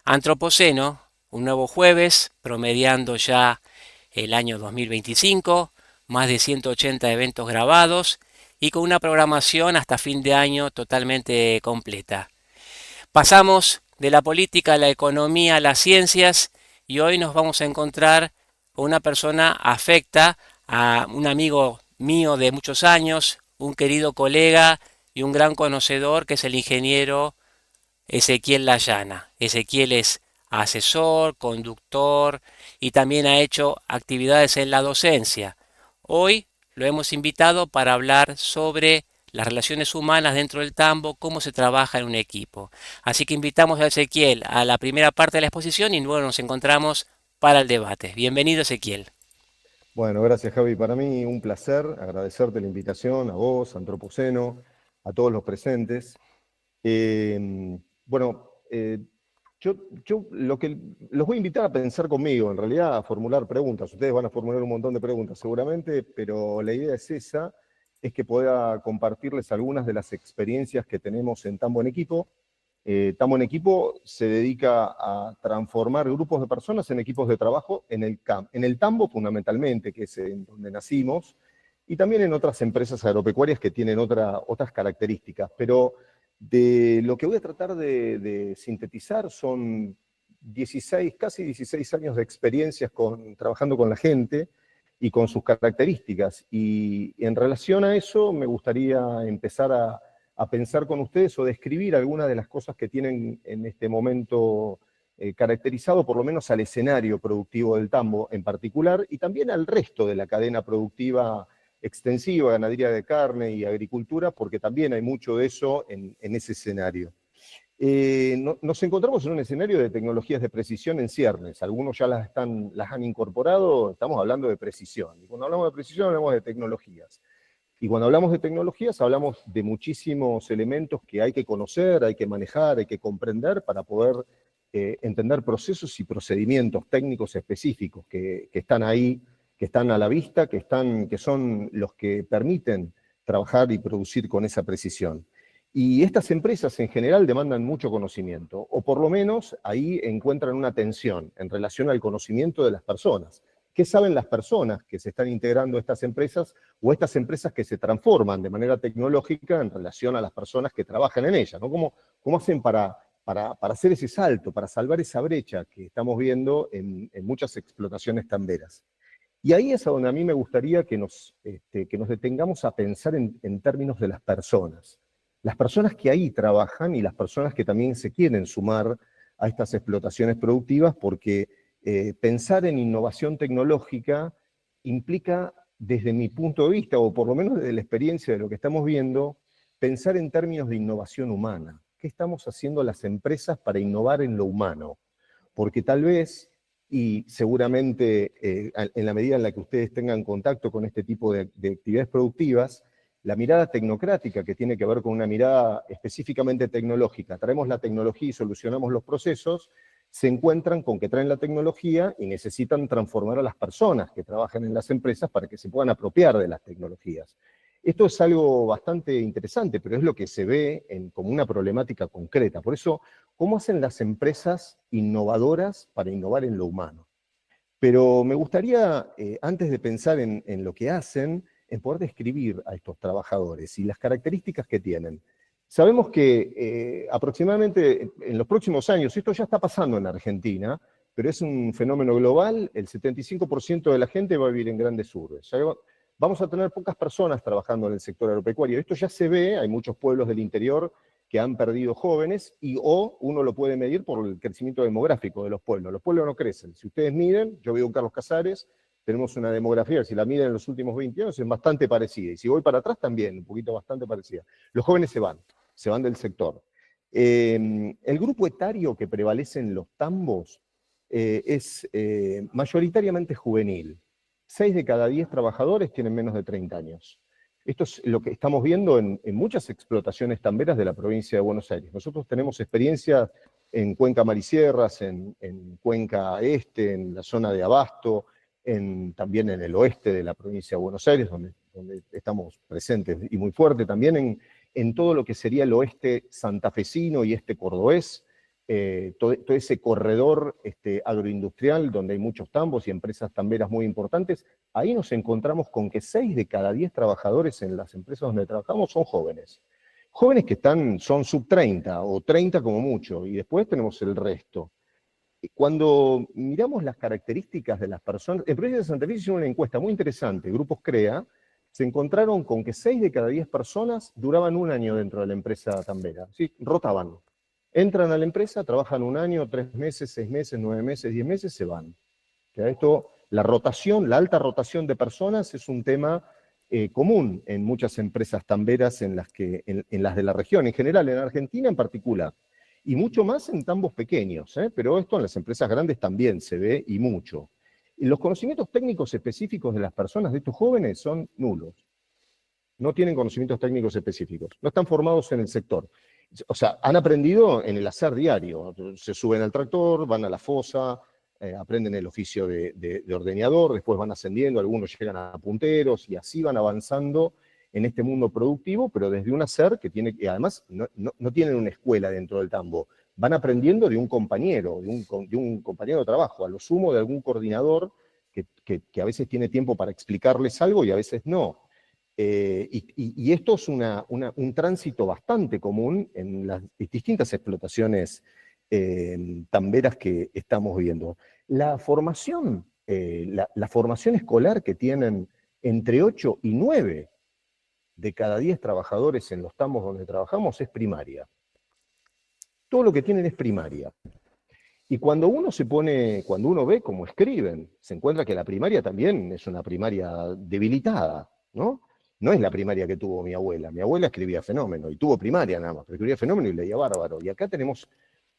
Antropoceno, un nuevo jueves, promediando ya el año 2025, más de 180 eventos grabados y con una programación hasta fin de año totalmente completa. Pasamos de la política a la economía a las ciencias y hoy nos vamos a encontrar con una persona afecta a un amigo mío de muchos años, un querido colega y un gran conocedor que es el ingeniero Ezequiel Layana. Ezequiel es asesor, conductor y también ha hecho actividades en la docencia. Hoy lo hemos invitado para hablar sobre las relaciones humanas dentro del tambo, cómo se trabaja en un equipo. Así que invitamos a Ezequiel a la primera parte de la exposición y luego nos encontramos para el debate. Bienvenido, Ezequiel. Bueno, gracias Javi. Para mí un placer agradecerte la invitación, a vos, a Antropoceno, a todos los presentes. Bueno, yo lo que los voy a invitar a pensar conmigo, en realidad a formular preguntas. Ustedes van a formular un montón de preguntas seguramente, pero la idea es esa, es que pueda compartirles algunas de las experiencias que tenemos en Tambo en Equipo. Tambo en Equipo se dedica a transformar grupos de personas en equipos de trabajo en el tambo fundamentalmente, que es en donde nacimos, y también en otras empresas agropecuarias que tienen otras características. Pero de lo que voy a tratar de sintetizar son 16, casi 16 años de experiencias trabajando con la gente y con sus características. Y en relación a eso me gustaría empezar a pensar con ustedes o describir algunas de las cosas que tienen en este momento caracterizado por lo menos al escenario productivo del tambo en particular y también al resto de la cadena productiva extensiva, ganadería de carne y agricultura, porque también hay mucho de eso en ese escenario. Nos encontramos en un escenario de tecnologías de precisión en ciernes. Algunos ya las han incorporado, estamos hablando de precisión. Y cuando hablamos de precisión hablamos de tecnologías. Y cuando hablamos de tecnologías, hablamos de muchísimos elementos que hay que conocer, hay que manejar, hay que comprender para poder entender procesos y procedimientos técnicos específicos que están ahí, que están a la vista, que son los que permiten trabajar y producir con esa precisión. Y estas empresas en general demandan mucho conocimiento, o por lo menos ahí encuentran una tensión en relación al conocimiento de las personas. ¿Qué saben las personas que se están integrando a estas empresas o estas empresas que se transforman de manera tecnológica en relación a las personas que trabajan en ellas? ¿No? ¿Cómo hacen para hacer ese salto, para salvar esa brecha que estamos viendo en muchas explotaciones tamberas? Y ahí es a donde a mí me gustaría que nos detengamos a pensar en términos de las personas. Las personas que ahí trabajan y las personas que también se quieren sumar a estas explotaciones productivas, porque pensar en innovación tecnológica implica, desde mi punto de vista, o por lo menos desde la experiencia de lo que estamos viendo, pensar en términos de innovación humana. ¿Qué estamos haciendo las empresas para innovar en lo humano? Porque tal vez, y seguramente en la medida en la que ustedes tengan contacto con este tipo de actividades productivas, la mirada tecnocrática, que tiene que ver con una mirada específicamente tecnológica, traemos la tecnología y solucionamos los procesos, se encuentran con que traen la tecnología y necesitan transformar a las personas que trabajan en las empresas para que se puedan apropiar de las tecnologías. Esto es algo bastante interesante, pero es lo que se ve como una problemática concreta. Por eso, ¿cómo hacen las empresas innovadoras para innovar en lo humano? Pero me gustaría, antes de pensar en lo que hacen, en poder describir a estos trabajadores y las características que tienen. Sabemos que aproximadamente en los próximos años, esto ya está pasando en Argentina, pero es un fenómeno global, el 75% de la gente va a vivir en grandes urbes. Vamos a tener pocas personas trabajando en el sector agropecuario. Esto ya se ve, hay muchos pueblos del interior que han perdido jóvenes o uno lo puede medir por el crecimiento demográfico de los pueblos. Los pueblos no crecen. Si ustedes miden, yo vivo en Carlos Casares, tenemos una demografía, si la miden en los últimos 20 años, es bastante parecida. Y si voy para atrás también, un poquito bastante parecida. Los jóvenes se van del sector. El grupo etario que prevalece en los tambos es mayoritariamente juvenil. 6 de cada 10 trabajadores tienen menos de 30 años. Esto es lo que estamos viendo en muchas explotaciones tamberas de la provincia de Buenos Aires. Nosotros tenemos experiencia en Cuenca Marisierras, en Cuenca Este, en la zona de Abasto, también en el oeste de la provincia de Buenos Aires, donde estamos presentes, y muy fuerte también en todo lo que sería el oeste santafesino y este cordobés. todo ese corredor agroindustrial donde hay muchos tambos y empresas tamberas muy importantes, ahí nos encontramos con que 6 de cada 10 trabajadores en las empresas donde trabajamos son jóvenes. Jóvenes que son sub 30 o 30 como mucho, y después tenemos el resto. Cuando miramos las características de las personas, en Provincia de Santa Fe hicieron una encuesta muy interesante, Grupos CREA, se encontraron con que 6 de cada 10 personas duraban un año dentro de la empresa tambera, ¿sí? Rotaban. Entran a la empresa, trabajan un año, 3 meses, 6 meses, 9 meses, 10 meses, se van. Esto, la rotación, la alta rotación de personas es un tema común en muchas empresas tamberas en las de la región, en general, en Argentina en particular. Y mucho más en tambos pequeños, pero esto en las empresas grandes también se ve y mucho. Y los conocimientos técnicos específicos de las personas, de estos jóvenes, son nulos. No tienen conocimientos técnicos específicos, no están formados en el sector. O sea, han aprendido en el hacer diario, se suben al tractor, van a la fosa, aprenden el oficio de ordeñador, después van ascendiendo, algunos llegan a punteros y así van avanzando en este mundo productivo, pero desde un hacer que además no tienen una escuela dentro del tambo, van aprendiendo de un compañero, de un compañero de trabajo, a lo sumo de algún coordinador que a veces tiene tiempo para explicarles algo y a veces no. Y esto es un tránsito bastante común en las distintas explotaciones tamberas que estamos viendo. La formación escolar que tienen entre 8 y 9 de cada 10 trabajadores en los tambos donde trabajamos es primaria. Todo lo que tienen es primaria. Y cuando uno ve cómo escriben, se encuentra que la primaria también es una primaria debilitada, ¿no? No es la primaria que tuvo mi abuela. Mi abuela escribía fenómeno y tuvo primaria nada más, pero escribía fenómeno y leía bárbaro. Y acá tenemos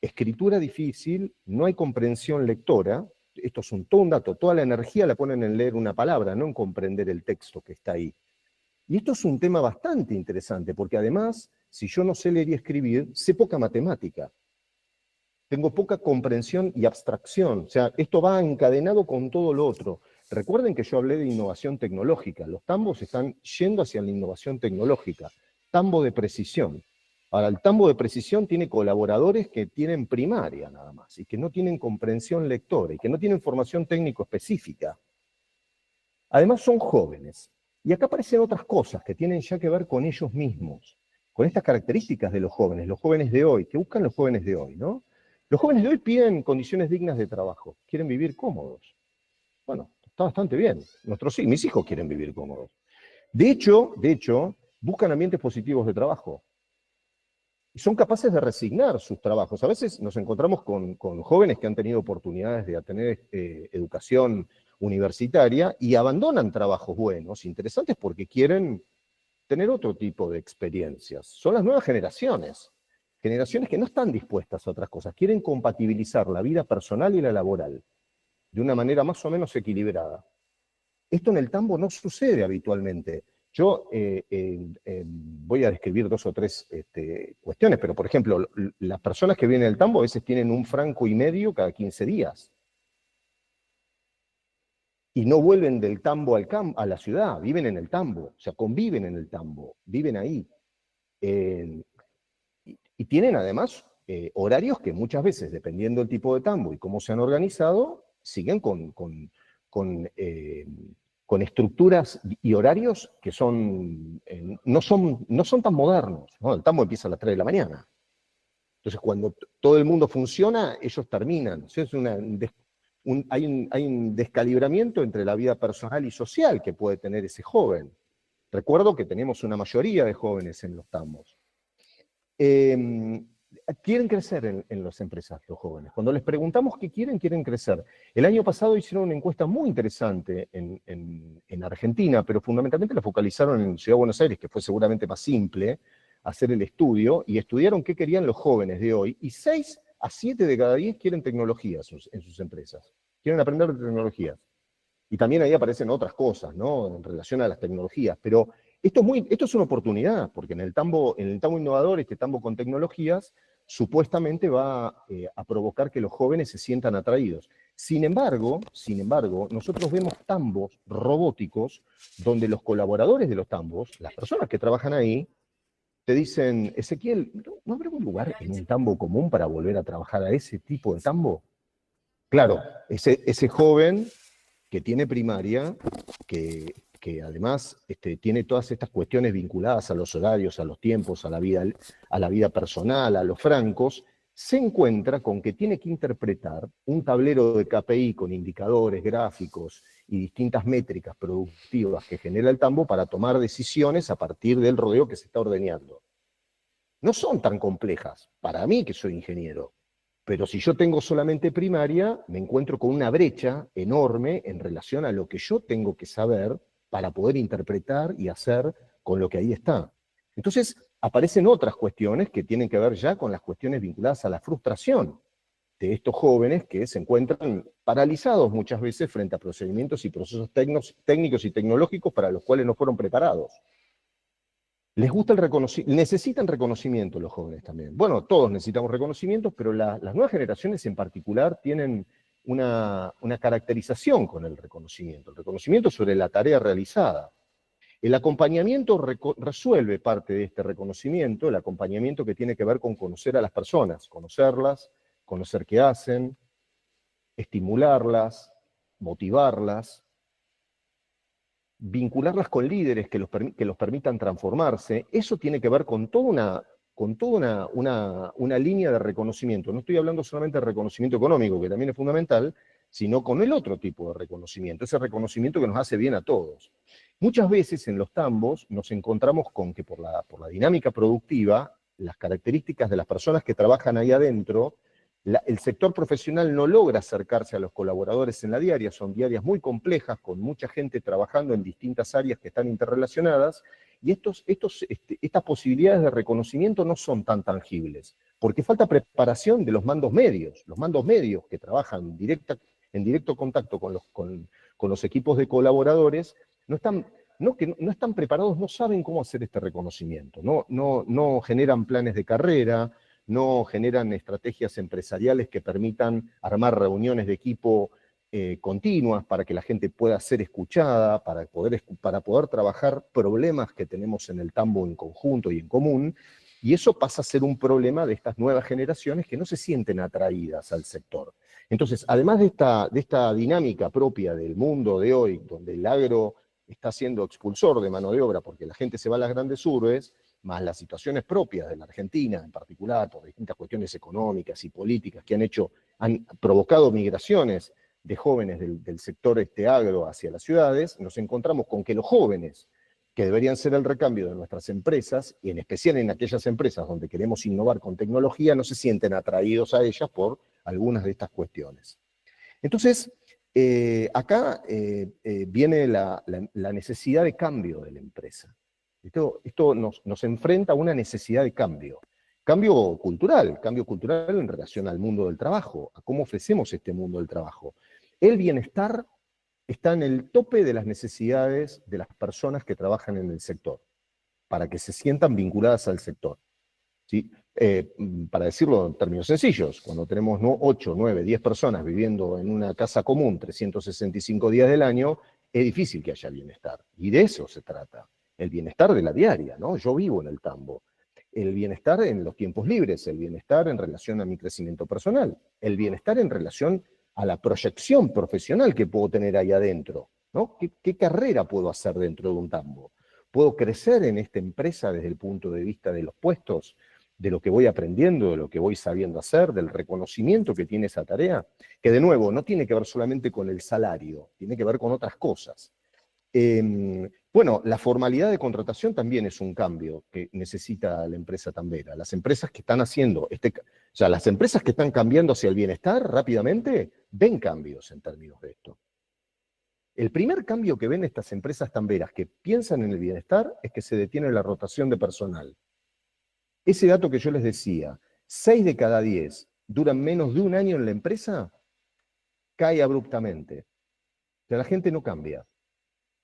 escritura difícil, no hay comprensión lectora. Esto es todo un dato. Toda la energía la ponen en leer una palabra, no en comprender el texto que está ahí. Y esto es un tema bastante interesante, porque además, si yo no sé leer y escribir, sé poca matemática. Tengo poca comprensión y abstracción. O sea, esto va encadenado con todo lo otro. Recuerden que yo hablé de innovación tecnológica. Los tambos están yendo hacia la innovación tecnológica. Tambo de precisión. Ahora, el tambo de precisión tiene colaboradores que tienen primaria nada más, y que no tienen comprensión lectora, y que no tienen formación técnico específica. Además son jóvenes. Y acá aparecen otras cosas que tienen ya que ver con ellos mismos, con estas características de los jóvenes de hoy, que buscan los jóvenes de hoy, ¿no? Los jóvenes de hoy piden condiciones dignas de trabajo, quieren vivir cómodos. Bueno, está bastante bien. Mis hijos quieren vivir cómodos. De hecho, buscan ambientes positivos de trabajo. Y son capaces de resignar sus trabajos. A veces nos encontramos con jóvenes que han tenido oportunidades de tener educación universitaria y abandonan trabajos buenos, interesantes, porque quieren tener otro tipo de experiencias. Son las nuevas generaciones que no están dispuestas a otras cosas, quieren compatibilizar la vida personal y la laboral de una manera más o menos equilibrada. Esto en el tambo no sucede habitualmente. Yo voy a describir 2 o 3 cuestiones, pero por ejemplo, las personas que vienen del tambo a veces tienen 1,5 francos cada 15 días. Y no vuelven del tambo a la ciudad, viven en el tambo, o sea, conviven en el tambo, viven ahí. Y tienen además horarios que muchas veces, dependiendo del tipo de tambo y cómo se han organizado, siguen con estructuras y horarios que no son tan modernos, ¿no? El tambo empieza a las 3 de la mañana. Entonces, cuando todo el mundo funciona, ellos terminan. O sea, hay un descalibramiento entre la vida personal y social que puede tener ese joven. Recuerdo que tenemos una mayoría de jóvenes en los tambos. Quieren crecer en las empresas los jóvenes. Cuando les preguntamos qué quieren crecer. El año pasado hicieron una encuesta muy interesante en Argentina, pero fundamentalmente la focalizaron en Ciudad de Buenos Aires, que fue seguramente más simple hacer el estudio, y estudiaron qué querían los jóvenes de hoy, y 6 a 7 de cada 10 quieren tecnología en sus empresas. Quieren aprender de tecnologías. Y también ahí aparecen otras cosas, ¿no? En relación a las tecnologías, pero esto es una oportunidad, porque en el tambo innovador, este tambo con tecnologías, supuestamente va a provocar que los jóvenes se sientan atraídos. Sin embargo, nosotros vemos tambos robóticos donde los colaboradores de los tambos, las personas que trabajan ahí, te dicen, Ezequiel, ¿no habrá un lugar en un tambo común para volver a trabajar a ese tipo de tambo? Claro, ese joven que tiene primaria, que además tiene todas estas cuestiones vinculadas a los horarios, a los tiempos, a la vida personal, a los francos, se encuentra con que tiene que interpretar un tablero de KPI con indicadores, gráficos y distintas métricas productivas que genera el tambo para tomar decisiones a partir del rodeo que se está ordeñando. No son tan complejas, para mí que soy ingeniero, pero si yo tengo solamente primaria, me encuentro con una brecha enorme en relación a lo que yo tengo que saber para poder interpretar y hacer con lo que ahí está. Entonces, aparecen otras cuestiones que tienen que ver ya con las cuestiones vinculadas a la frustración de estos jóvenes que se encuentran paralizados muchas veces frente a procedimientos y procesos técnicos y tecnológicos para los cuales no fueron preparados. Les gusta el reconocimiento, necesitan reconocimiento los jóvenes también. Bueno, todos necesitamos reconocimientos, pero las nuevas generaciones en particular tienen una caracterización con el reconocimiento sobre la tarea realizada. El acompañamiento resuelve parte de este reconocimiento, el acompañamiento que tiene que ver con conocer a las personas, conocerlas, conocer qué hacen, estimularlas, motivarlas, vincularlas con líderes que los permitan transformarse. Eso tiene que ver con toda una línea de reconocimiento. No estoy hablando solamente de reconocimiento económico, que también es fundamental, sino con el otro tipo de reconocimiento, ese reconocimiento que nos hace bien a todos. Muchas veces en los tambos nos encontramos con que por la dinámica productiva, las características de las personas que trabajan ahí adentro, el sector profesional no logra acercarse a los colaboradores en la diaria, son diarias muy complejas, con mucha gente trabajando en distintas áreas que están interrelacionadas, y estas posibilidades de reconocimiento no son tan tangibles, porque falta preparación de los mandos medios que trabajan en directo contacto con los equipos de colaboradores, no están preparados, no saben cómo hacer este reconocimiento, no generan planes de carrera, no generan estrategias empresariales que permitan armar reuniones de equipo continuas para que la gente pueda ser escuchada, para poder trabajar problemas que tenemos en el tambo en conjunto y en común, y eso pasa a ser un problema de estas nuevas generaciones que no se sienten atraídas al sector. Entonces, además de esta dinámica propia del mundo de hoy, donde el agro está siendo expulsor de mano de obra porque la gente se va a las grandes urbes, más las situaciones propias de la Argentina, en particular por distintas cuestiones económicas y políticas que han provocado migraciones de jóvenes del sector agro hacia las ciudades, nos encontramos con que los jóvenes, que deberían ser el recambio de nuestras empresas, y en especial en aquellas empresas donde queremos innovar con tecnología, no se sienten atraídos a ellas por algunas de estas cuestiones. Entonces, acá viene la necesidad de cambio de la empresa. Esto nos enfrenta a una necesidad de cambio cultural en relación al mundo del trabajo, a cómo ofrecemos este mundo del trabajo. El bienestar está en el tope de las necesidades de las personas que trabajan en el sector, para que se sientan vinculadas al sector. ¿Sí? Para decirlo en términos sencillos, cuando tenemos 8, 9, 10 personas viviendo en una casa común 365 días del año, es difícil que haya bienestar. Y de eso se trata. El bienestar de la diaria, ¿no? Yo vivo en el tambo. El bienestar en los tiempos libres, el bienestar en relación a mi crecimiento personal, el bienestar en relación a la proyección profesional que puedo tener ahí adentro, ¿no? ¿Qué carrera puedo hacer dentro de un tambo? ¿Puedo crecer en esta empresa desde el punto de vista de los puestos, de lo que voy aprendiendo, de lo que voy sabiendo hacer, del reconocimiento que tiene esa tarea? Que de nuevo, no tiene que ver solamente con el salario, tiene que ver con otras cosas. Bueno, la formalidad de contratación también es un cambio que necesita la empresa tambera. Las empresas que están haciendo, las empresas que están cambiando hacia el bienestar rápidamente, ven cambios en términos de esto. El primer cambio que ven estas empresas tamberas que piensan en el bienestar es que se detiene la rotación de personal. Ese dato que yo les decía, 6 de cada 10 duran menos de un año en la empresa, cae abruptamente. O sea, la gente no cambia.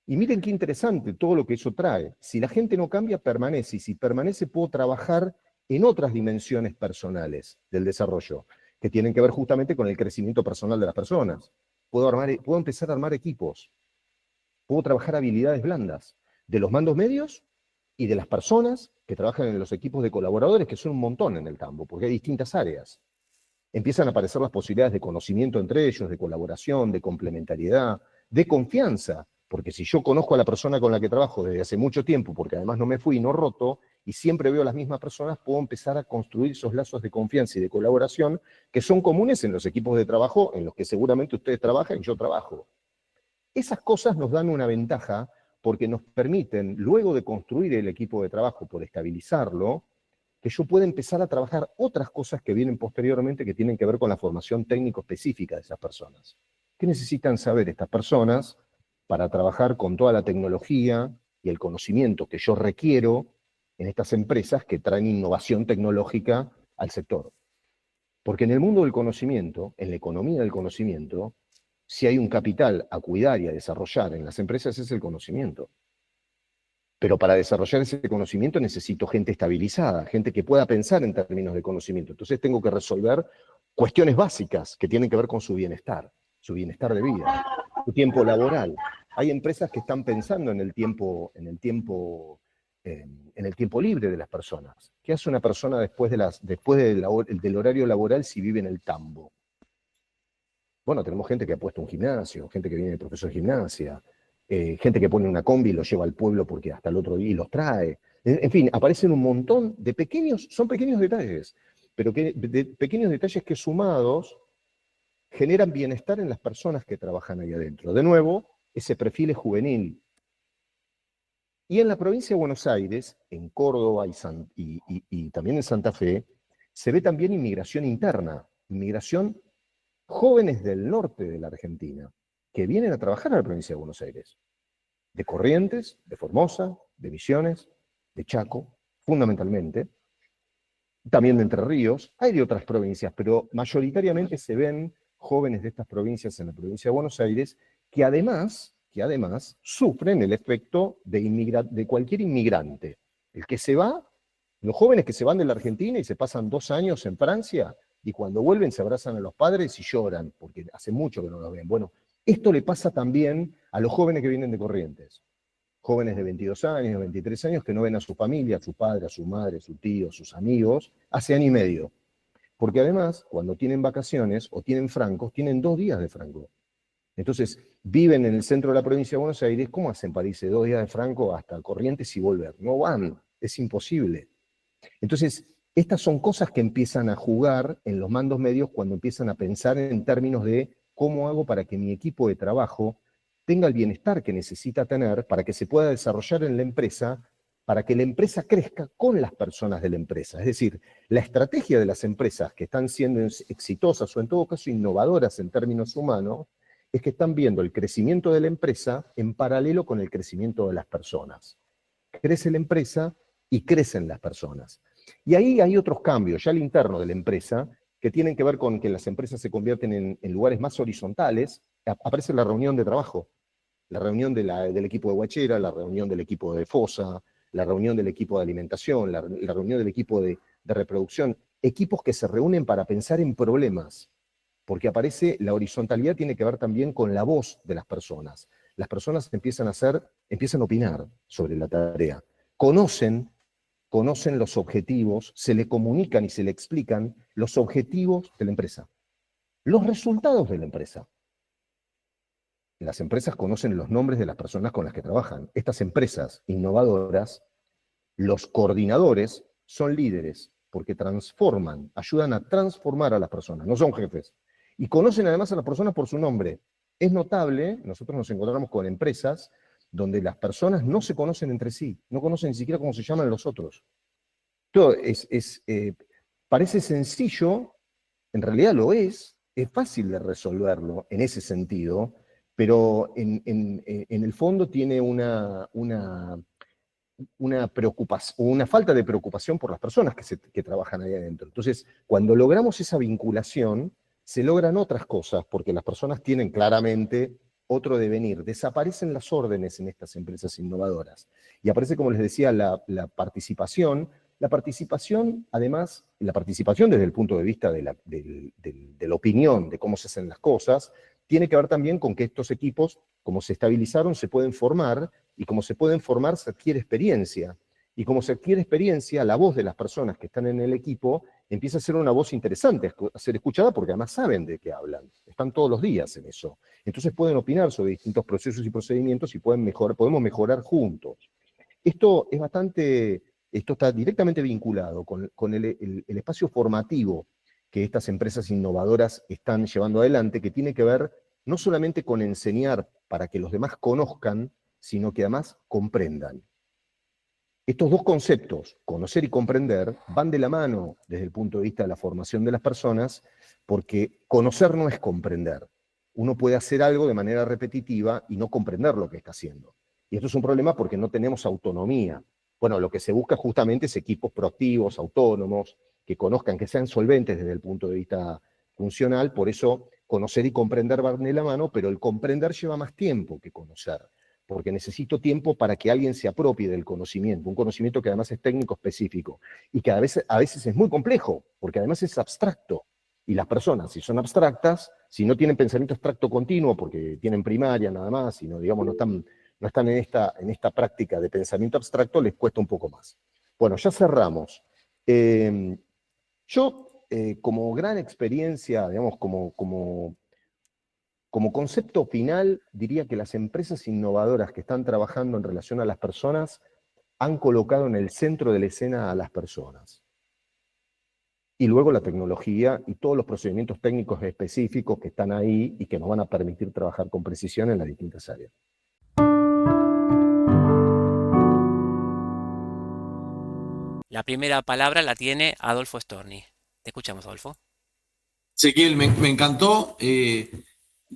Y miren qué interesante todo lo que eso trae. Si la gente no cambia, permanece. Y si permanece, puedo trabajar en otras dimensiones personales del desarrollo, que tienen que ver justamente con el crecimiento personal de las personas. Puedo empezar a armar equipos. Puedo trabajar habilidades blandas. De los mandos medios y de las personas que trabajan en los equipos de colaboradores, que son un montón en el tambo, porque hay distintas áreas. Empiezan a aparecer las posibilidades de conocimiento entre ellos, de colaboración, de complementariedad, de confianza, porque si yo conozco a la persona con la que trabajo desde hace mucho tiempo, porque además no me fui y no roto, y siempre veo a las mismas personas, puedo empezar a construir esos lazos de confianza y de colaboración que son comunes en los equipos de trabajo en los que seguramente ustedes trabajan y yo trabajo. Esas cosas nos dan una ventaja porque nos permiten, luego de construir el equipo de trabajo, por estabilizarlo, que yo pueda empezar a trabajar otras cosas que vienen posteriormente que tienen que ver con la formación técnico específica de esas personas. ¿Qué necesitan saber estas personas para trabajar con toda la tecnología y el conocimiento que yo requiero en estas empresas que traen innovación tecnológica al sector? Porque en el mundo del conocimiento, en la economía del conocimiento, si hay un capital a cuidar y a desarrollar en las empresas es el conocimiento. Pero para desarrollar ese conocimiento necesito gente estabilizada, gente que pueda pensar en términos de conocimiento. Entonces tengo que resolver cuestiones básicas que tienen que ver con su bienestar de vida, su tiempo laboral. Hay empresas que están pensando en el tiempo libre de las personas. ¿Qué hace una persona después del horario laboral si vive en el tambo? Bueno, tenemos gente que ha puesto un gimnasio, gente que viene de profesor de gimnasia, gente que pone una combi y los lleva al pueblo porque hasta el otro día y los trae. En fin, aparecen un montón de son pequeños detalles, pero de pequeños detalles que sumados generan bienestar en las personas que trabajan ahí adentro. De nuevo, ese perfil es juvenil. Y en la provincia de Buenos Aires, en Córdoba y también en Santa Fe, se ve también inmigración interna, inmigración jóvenes del norte de la Argentina que vienen a trabajar a la provincia de Buenos Aires, de Corrientes, de Formosa, de Misiones, de Chaco, fundamentalmente, también de Entre Ríos, hay de otras provincias, pero mayoritariamente se ven jóvenes de estas provincias en la provincia de Buenos Aires que además sufren el efecto de cualquier inmigrante. El que se va, los jóvenes que se van de la Argentina y se pasan 2 años en Francia, y cuando vuelven se abrazan a los padres y lloran, porque hace mucho que no los ven. Bueno, esto le pasa también a los jóvenes que vienen de Corrientes. Jóvenes de 22 años, 23 años, que no ven a su familia, a su padre, a su madre, a su tío, a sus amigos, hace año y medio. Porque además, cuando tienen vacaciones o tienen francos, tienen 2 días de franco. Entonces, viven en el centro de la provincia de Buenos Aires, ¿cómo hacen para irse 2 días de franco hasta Corrientes y volver? No van, es imposible. Entonces, estas son cosas que empiezan a jugar en los mandos medios cuando empiezan a pensar en términos de cómo hago para que mi equipo de trabajo tenga el bienestar que necesita tener para que se pueda desarrollar en la empresa, para que la empresa crezca con las personas de la empresa. Es decir, la estrategia de las empresas que están siendo exitosas o en todo caso innovadoras en términos humanos es que están viendo el crecimiento de la empresa en paralelo con el crecimiento de las personas. Crece la empresa y crecen las personas. Y ahí hay otros cambios, ya al interno de la empresa, que tienen que ver con que las empresas se convierten en lugares más horizontales. Aparece la reunión de trabajo, la reunión del equipo de Huachera, la reunión del equipo de Fosa, la reunión del equipo de alimentación, la reunión del equipo de reproducción, equipos que se reúnen para pensar en problemas, porque aparece la horizontalidad, tiene que ver también con la voz de las personas. Las personas empiezan a opinar sobre la tarea, conocen los objetivos, se le comunican y se le explican los objetivos de la empresa, los resultados de la empresa. Las empresas conocen los nombres de las personas con las que trabajan. Estas empresas innovadoras, los coordinadores son líderes porque transforman, ayudan a transformar a las personas, no son jefes. Y conocen además a las personas por su nombre. Es notable, nosotros nos encontramos con empresas donde las personas no se conocen entre sí, no conocen ni siquiera cómo se llaman los otros. Todo parece sencillo, en realidad lo es fácil de resolverlo en ese sentido, pero en el fondo tiene una preocupación, una falta de preocupación por las personas que trabajan ahí adentro. Entonces, cuando logramos esa vinculación, se logran otras cosas, porque las personas tienen claramente otro devenir. Desaparecen las órdenes en estas empresas innovadoras. Y aparece, como les decía, la participación. La participación, además, la participación desde el punto de vista de la opinión, de cómo se hacen las cosas, tiene que ver también con que estos equipos, como se estabilizaron, se pueden formar, y como se pueden formar, se adquiere experiencia. Y como se adquiere experiencia, la voz de las personas que están en el equipo empieza a ser una voz interesante a ser escuchada porque además saben de qué hablan. Están todos los días en eso. Entonces pueden opinar sobre distintos procesos y procedimientos y podemos mejorar juntos. Esto es esto está directamente vinculado con el espacio formativo que estas empresas innovadoras están llevando adelante, que tiene que ver no solamente con enseñar para que los demás conozcan, sino que además comprendan. Estos dos conceptos, conocer y comprender, van de la mano desde el punto de vista de la formación de las personas, porque conocer no es comprender. Uno puede hacer algo de manera repetitiva y no comprender lo que está haciendo. Y esto es un problema porque no tenemos autonomía. Bueno, lo que se busca justamente es equipos proactivos, autónomos, que conozcan, que sean solventes desde el punto de vista funcional. Por eso conocer y comprender van de la mano, pero el comprender lleva más tiempo que conocer, porque necesito tiempo para que alguien se apropie del conocimiento, un conocimiento que además es técnico específico y que a veces es muy complejo, porque además es abstracto. Y las personas, si son abstractas, si no tienen pensamiento abstracto continuo, porque tienen primaria nada más, sino, digamos, no están en esta práctica de pensamiento abstracto, les cuesta un poco más. Bueno, ya cerramos. Como gran experiencia, digamos, como concepto final, diría que las empresas innovadoras que están trabajando en relación a las personas han colocado en el centro de la escena a las personas. Y luego la tecnología y todos los procedimientos técnicos específicos que están ahí y que nos van a permitir trabajar con precisión en las distintas áreas. La primera palabra la tiene Adolfo Storni. Te escuchamos, Adolfo. Ezequiel, me encantó.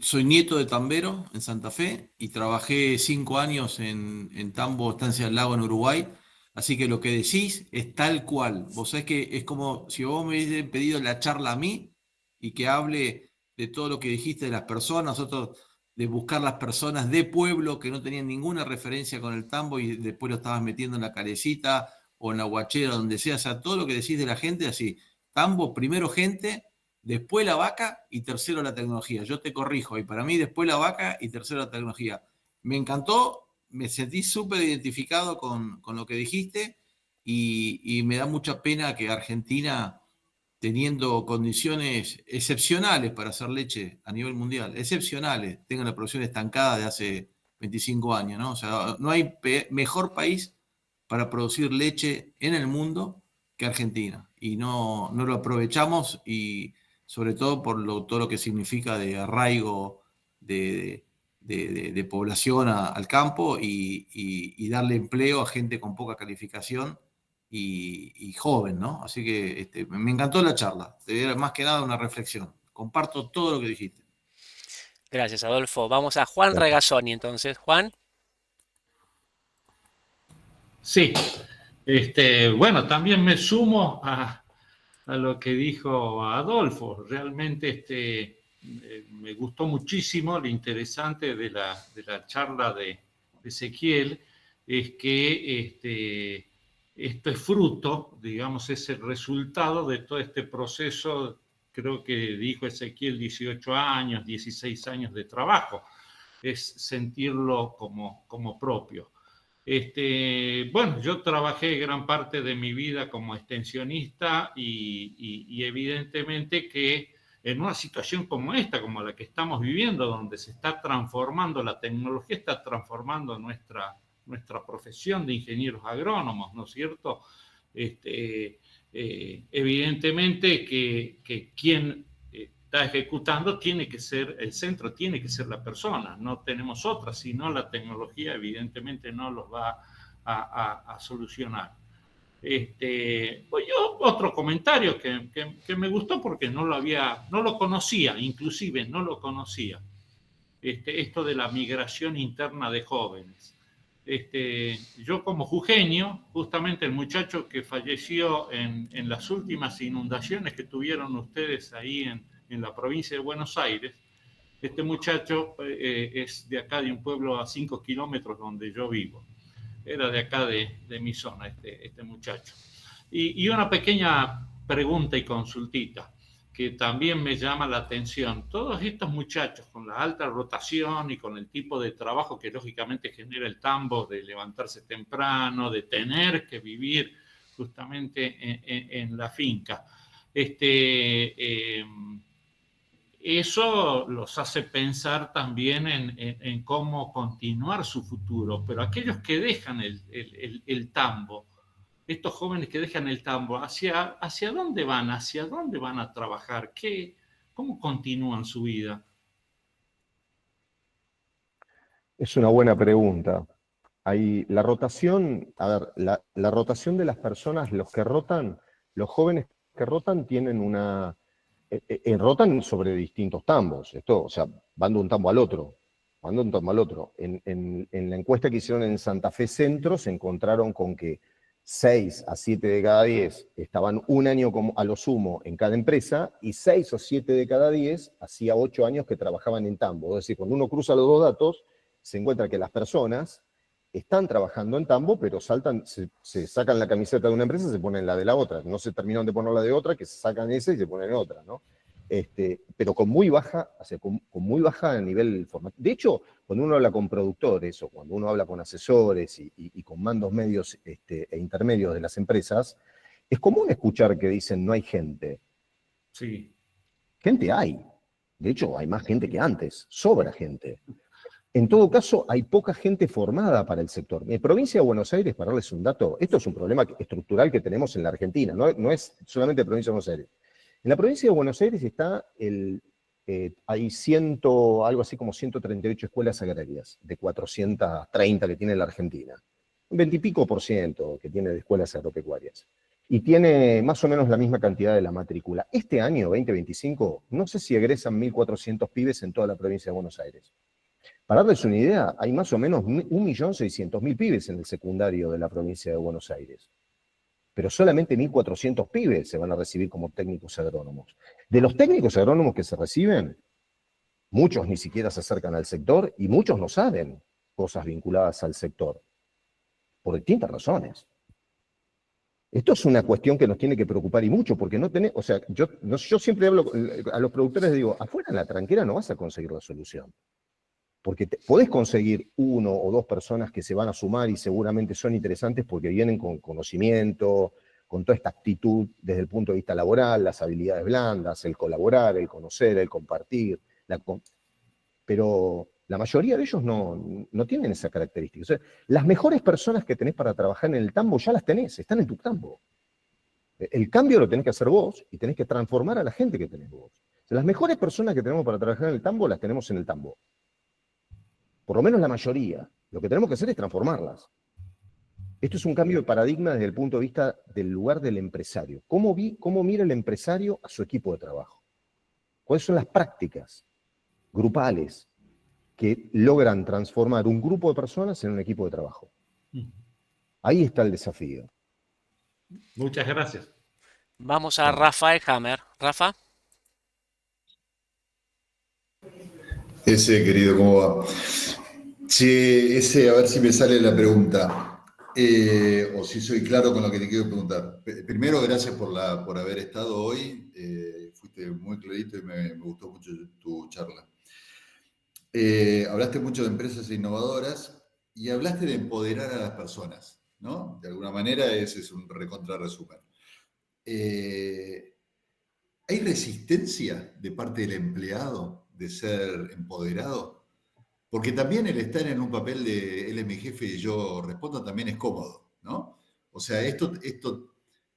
Soy nieto de tambero en Santa Fe y trabajé 5 años en Tambo, Estancia del Lago, en Uruguay. Así que lo que decís es tal cual. Vos sabés que es como si vos me hubiesen pedido la charla a mí y que hable de todo lo que dijiste de las personas, nosotros de buscar las personas de pueblo que no tenían ninguna referencia con el tambo y después lo estabas metiendo en la calecita o en la guachera, donde sea. O sea, todo lo que decís de la gente, así. Tambo, primero gente, después la vaca y tercero la tecnología. Yo te corrijo, y para mí después la vaca y tercero la tecnología. Me encantó, me sentí súper identificado con lo que dijiste y me da mucha pena que Argentina, teniendo condiciones excepcionales para hacer leche a nivel mundial, excepcionales, tenga la producción estancada de hace 25 años, ¿no? O sea, no hay mejor país para producir leche en el mundo que Argentina. Y no lo aprovechamos y sobre todo por todo lo que significa de arraigo de población al campo y darle empleo a gente con poca calificación y joven, ¿no? Así que me encantó la charla. Era más que nada una reflexión. Comparto todo lo que dijiste. Gracias, Adolfo. Vamos a Juan Gracias. Regazzoni, entonces. Juan. Sí, bueno, también me sumo a lo que dijo Adolfo. Realmente me gustó muchísimo. Lo interesante de la charla de Ezequiel es que esto es fruto, digamos, es el resultado de todo este proceso. Creo que dijo Ezequiel 18 años, 16 años de trabajo. Es sentirlo como propio. Bueno, yo trabajé gran parte de mi vida como extensionista y evidentemente que en una situación como esta, como la que estamos viviendo, donde se está transformando, la tecnología está transformando nuestra profesión de ingenieros agrónomos, ¿no es cierto? Evidentemente que quien está ejecutando tiene que ser el centro, tiene que ser la persona, no tenemos otra, sino la tecnología evidentemente no los va a solucionar. Pues yo otro comentario que me gustó porque no lo conocía, inclusive no lo conocía, esto de la migración interna de jóvenes. Yo como jujeño, justamente el muchacho que falleció en las últimas inundaciones que tuvieron ustedes ahí en la provincia de Buenos Aires, este muchacho es de acá, de un pueblo a 5 kilómetros donde yo vivo. Era de acá de mi zona, este muchacho. Y una pequeña pregunta y consultita. que también me llama la atención. Todos estos muchachos con la alta rotación y con el tipo de trabajo que lógicamente genera el tambo, de levantarse temprano, de tener que vivir justamente en la finca. Eso los hace pensar también en cómo continuar su futuro, pero aquellos que dejan el tambo, estos jóvenes que dejan el tambo, ¿hacia dónde van? ¿Hacia dónde van a trabajar? ¿Cómo continúan su vida? Es una buena pregunta. La rotación, a ver, la rotación de las personas, los que rotan, los jóvenes que rotan tienen rotan sobre distintos tambos. Esto, o sea, van de un tambo al otro. Van de un tambo al otro. En la encuesta que hicieron en Santa Fe Centro se encontraron con que 6 a 7 de cada 10 estaban un año a lo sumo en cada empresa y 6 o 7 de cada 10 hacía 8 años que trabajaban en tambo. Es decir, cuando uno cruza los dos datos, se encuentra que las personas están trabajando en tambo, pero se sacan la camiseta de una empresa y se ponen la de la otra. No se terminaron de poner la de otra, que se sacan esa y se ponen otra, ¿no? Pero con muy baja, o sea, con muy baja nivel formativo. De hecho, cuando uno habla con productores o cuando uno habla con asesores y con mandos medios e intermedios de las empresas, es común escuchar que dicen no hay gente. Sí. Gente hay. De hecho, hay más gente que antes. Sobra gente. En todo caso, hay poca gente formada para el sector. En provincia de Buenos Aires, para darles un dato, esto es un problema estructural que tenemos en la Argentina, no es solamente provincia de Buenos Aires. En la provincia de Buenos Aires hay algo así como 138 escuelas agrarias, de 430 que tiene la Argentina. Un 20 y pico % que tiene de escuelas agropecuarias. Y tiene más o menos la misma cantidad de la matrícula. Este año, 2025, no sé si egresan 1.400 pibes en toda la provincia de Buenos Aires. Para darles una idea, hay más o menos 1.600.000 pibes en el secundario de la provincia de Buenos Aires. Pero solamente 1.400 pibes se van a recibir como técnicos agrónomos. De los técnicos agrónomos que se reciben, muchos ni siquiera se acercan al sector y muchos no saben cosas vinculadas al sector, por distintas razones. Esto es una cuestión que nos tiene que preocupar y mucho, porque no tenés, o sea, yo siempre hablo a los productores, les digo, afuera en la tranquera no vas a conseguir la solución. Porque podés conseguir 1 o 2 personas que se van a sumar y seguramente son interesantes porque vienen con conocimiento, con toda esta actitud desde el punto de vista laboral, las habilidades blandas, el colaborar, el conocer, el compartir. Pero la mayoría de ellos no tienen esa característica. O sea, las mejores personas que tenés para trabajar en el tambo ya las tenés, están en tu tambo. El cambio lo tenés que hacer vos y tenés que transformar a la gente que tenés vos. O sea, las mejores personas que tenemos para trabajar en el tambo las tenemos en el tambo. Por lo menos la mayoría. Lo que tenemos que hacer es transformarlas. Esto es un cambio de paradigma desde el punto de vista del lugar del empresario. ¿Cómo mira el empresario a su equipo de trabajo? ¿Cuáles son las prácticas grupales que logran transformar un grupo de personas en un equipo de trabajo? Ahí está el desafío. Muchas gracias. Vamos a Rafael Hammer. Rafa. Querido, ¿cómo va? Sí, a ver si me sale la pregunta, o si soy claro con lo que te quiero preguntar. Primero, gracias por haber estado hoy, fuiste muy clarito y me gustó mucho tu charla. Hablaste mucho de empresas innovadoras y hablaste de empoderar a las personas, ¿no? De alguna manera ese es un recontra resumen. ¿Hay resistencia de parte del empleado de ser empoderado? Porque también el estar en un papel de él es mi jefe y yo respondo también es cómodo, ¿no? O sea, esto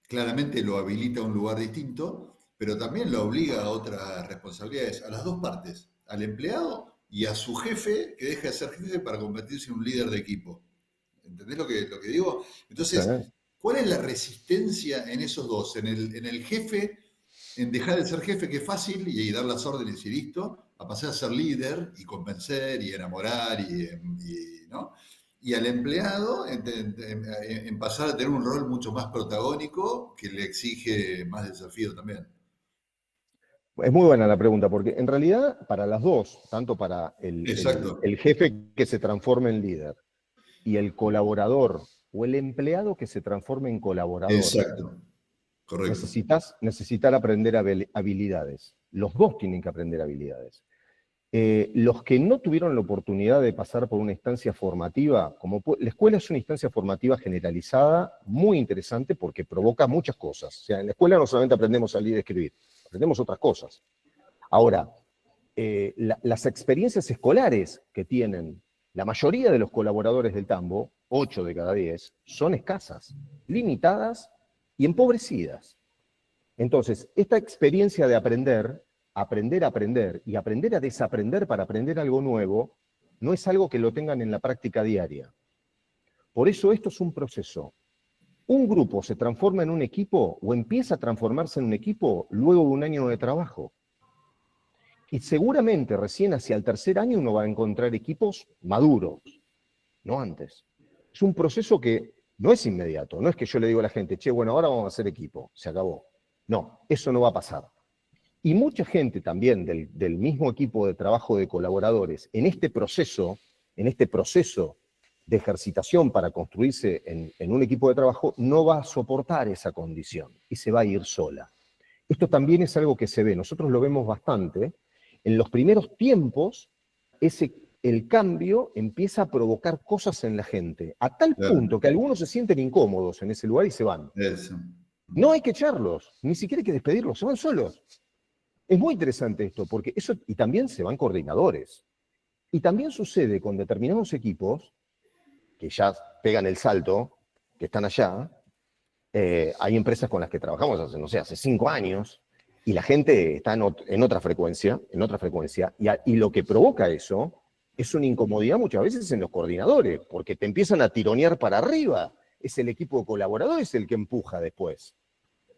claramente lo habilita a un lugar distinto, pero también lo obliga a otras responsabilidades, a las dos partes, al empleado y a su jefe, que deja de ser jefe para convertirse en un líder de equipo. ¿Entendés lo que digo? Entonces, ¿cuál es la resistencia en esos dos? En el jefe, en dejar de ser jefe, que es fácil, y dar las órdenes y listo, a pasar a ser líder y convencer y enamorar, ¿no? Y al empleado en pasar a tener un rol mucho más protagónico que le exige más desafío también. Es muy buena la pregunta, porque en realidad para las dos, tanto para el jefe que se transforme en líder y el colaborador o el empleado que se transforme en colaborador. Exacto. Correcto. Necesitar aprender habilidades. Los dos tienen que aprender habilidades. Los que no tuvieron la oportunidad de pasar por una instancia formativa, la escuela es una instancia formativa generalizada, muy interesante porque provoca muchas cosas. O sea, en la escuela no solamente aprendemos a leer y escribir, aprendemos otras cosas. Ahora, las experiencias escolares que tienen la mayoría de los colaboradores del Tambo, 8 de cada 10, son escasas, limitadas y empobrecidas. Entonces, esta experiencia de aprender a aprender y aprender a desaprender para aprender algo nuevo, no es algo que lo tengan en la práctica diaria. Por eso esto es un proceso. Un grupo se transforma en un equipo o empieza a transformarse en un equipo luego de un año de trabajo. Y seguramente recién hacia el tercer año uno va a encontrar equipos maduros, no antes. Es un proceso que no es inmediato, no es que yo le digo a la gente, che, bueno, ahora vamos a hacer equipo, se acabó. No, eso no va a pasar. Y mucha gente también del mismo equipo de trabajo de colaboradores, en este proceso de ejercitación para construirse en un equipo de trabajo, no va a soportar esa condición y se va a ir sola. Esto también es algo que se ve, nosotros lo vemos bastante. En los primeros tiempos, el cambio empieza a provocar cosas en la gente, a tal punto que algunos se sienten incómodos en ese lugar y se van. Eso. No hay que echarlos, ni siquiera hay que despedirlos, se van solos. Es muy interesante esto, porque eso, y también se van coordinadores. Y también sucede con determinados equipos, que ya pegan el salto, que están allá, hay empresas con las que trabajamos hace 5 años, y la gente está en otra frecuencia, y lo que provoca eso es una incomodidad muchas veces en los coordinadores, porque te empiezan a tironear para arriba. Es el equipo de colaboradores el que empuja después.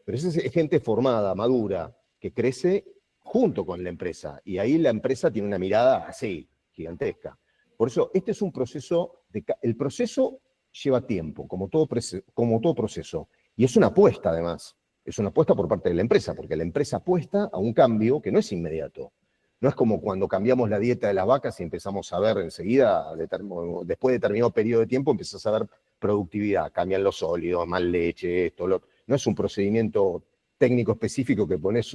Pero esa es gente formada, madura, que crece junto con la empresa, y ahí la empresa tiene una mirada así, gigantesca. Por eso, este es un proceso, el proceso lleva tiempo, como todo proceso, y es una apuesta además, es una apuesta por parte de la empresa, porque la empresa apuesta a un cambio que no es inmediato. No es como cuando cambiamos la dieta de las vacas y empezamos a ver enseguida, después de determinado periodo de tiempo, empezás a ver productividad, cambian los sólidos, más leche, esto, lo. No es un procedimiento técnico específico que pones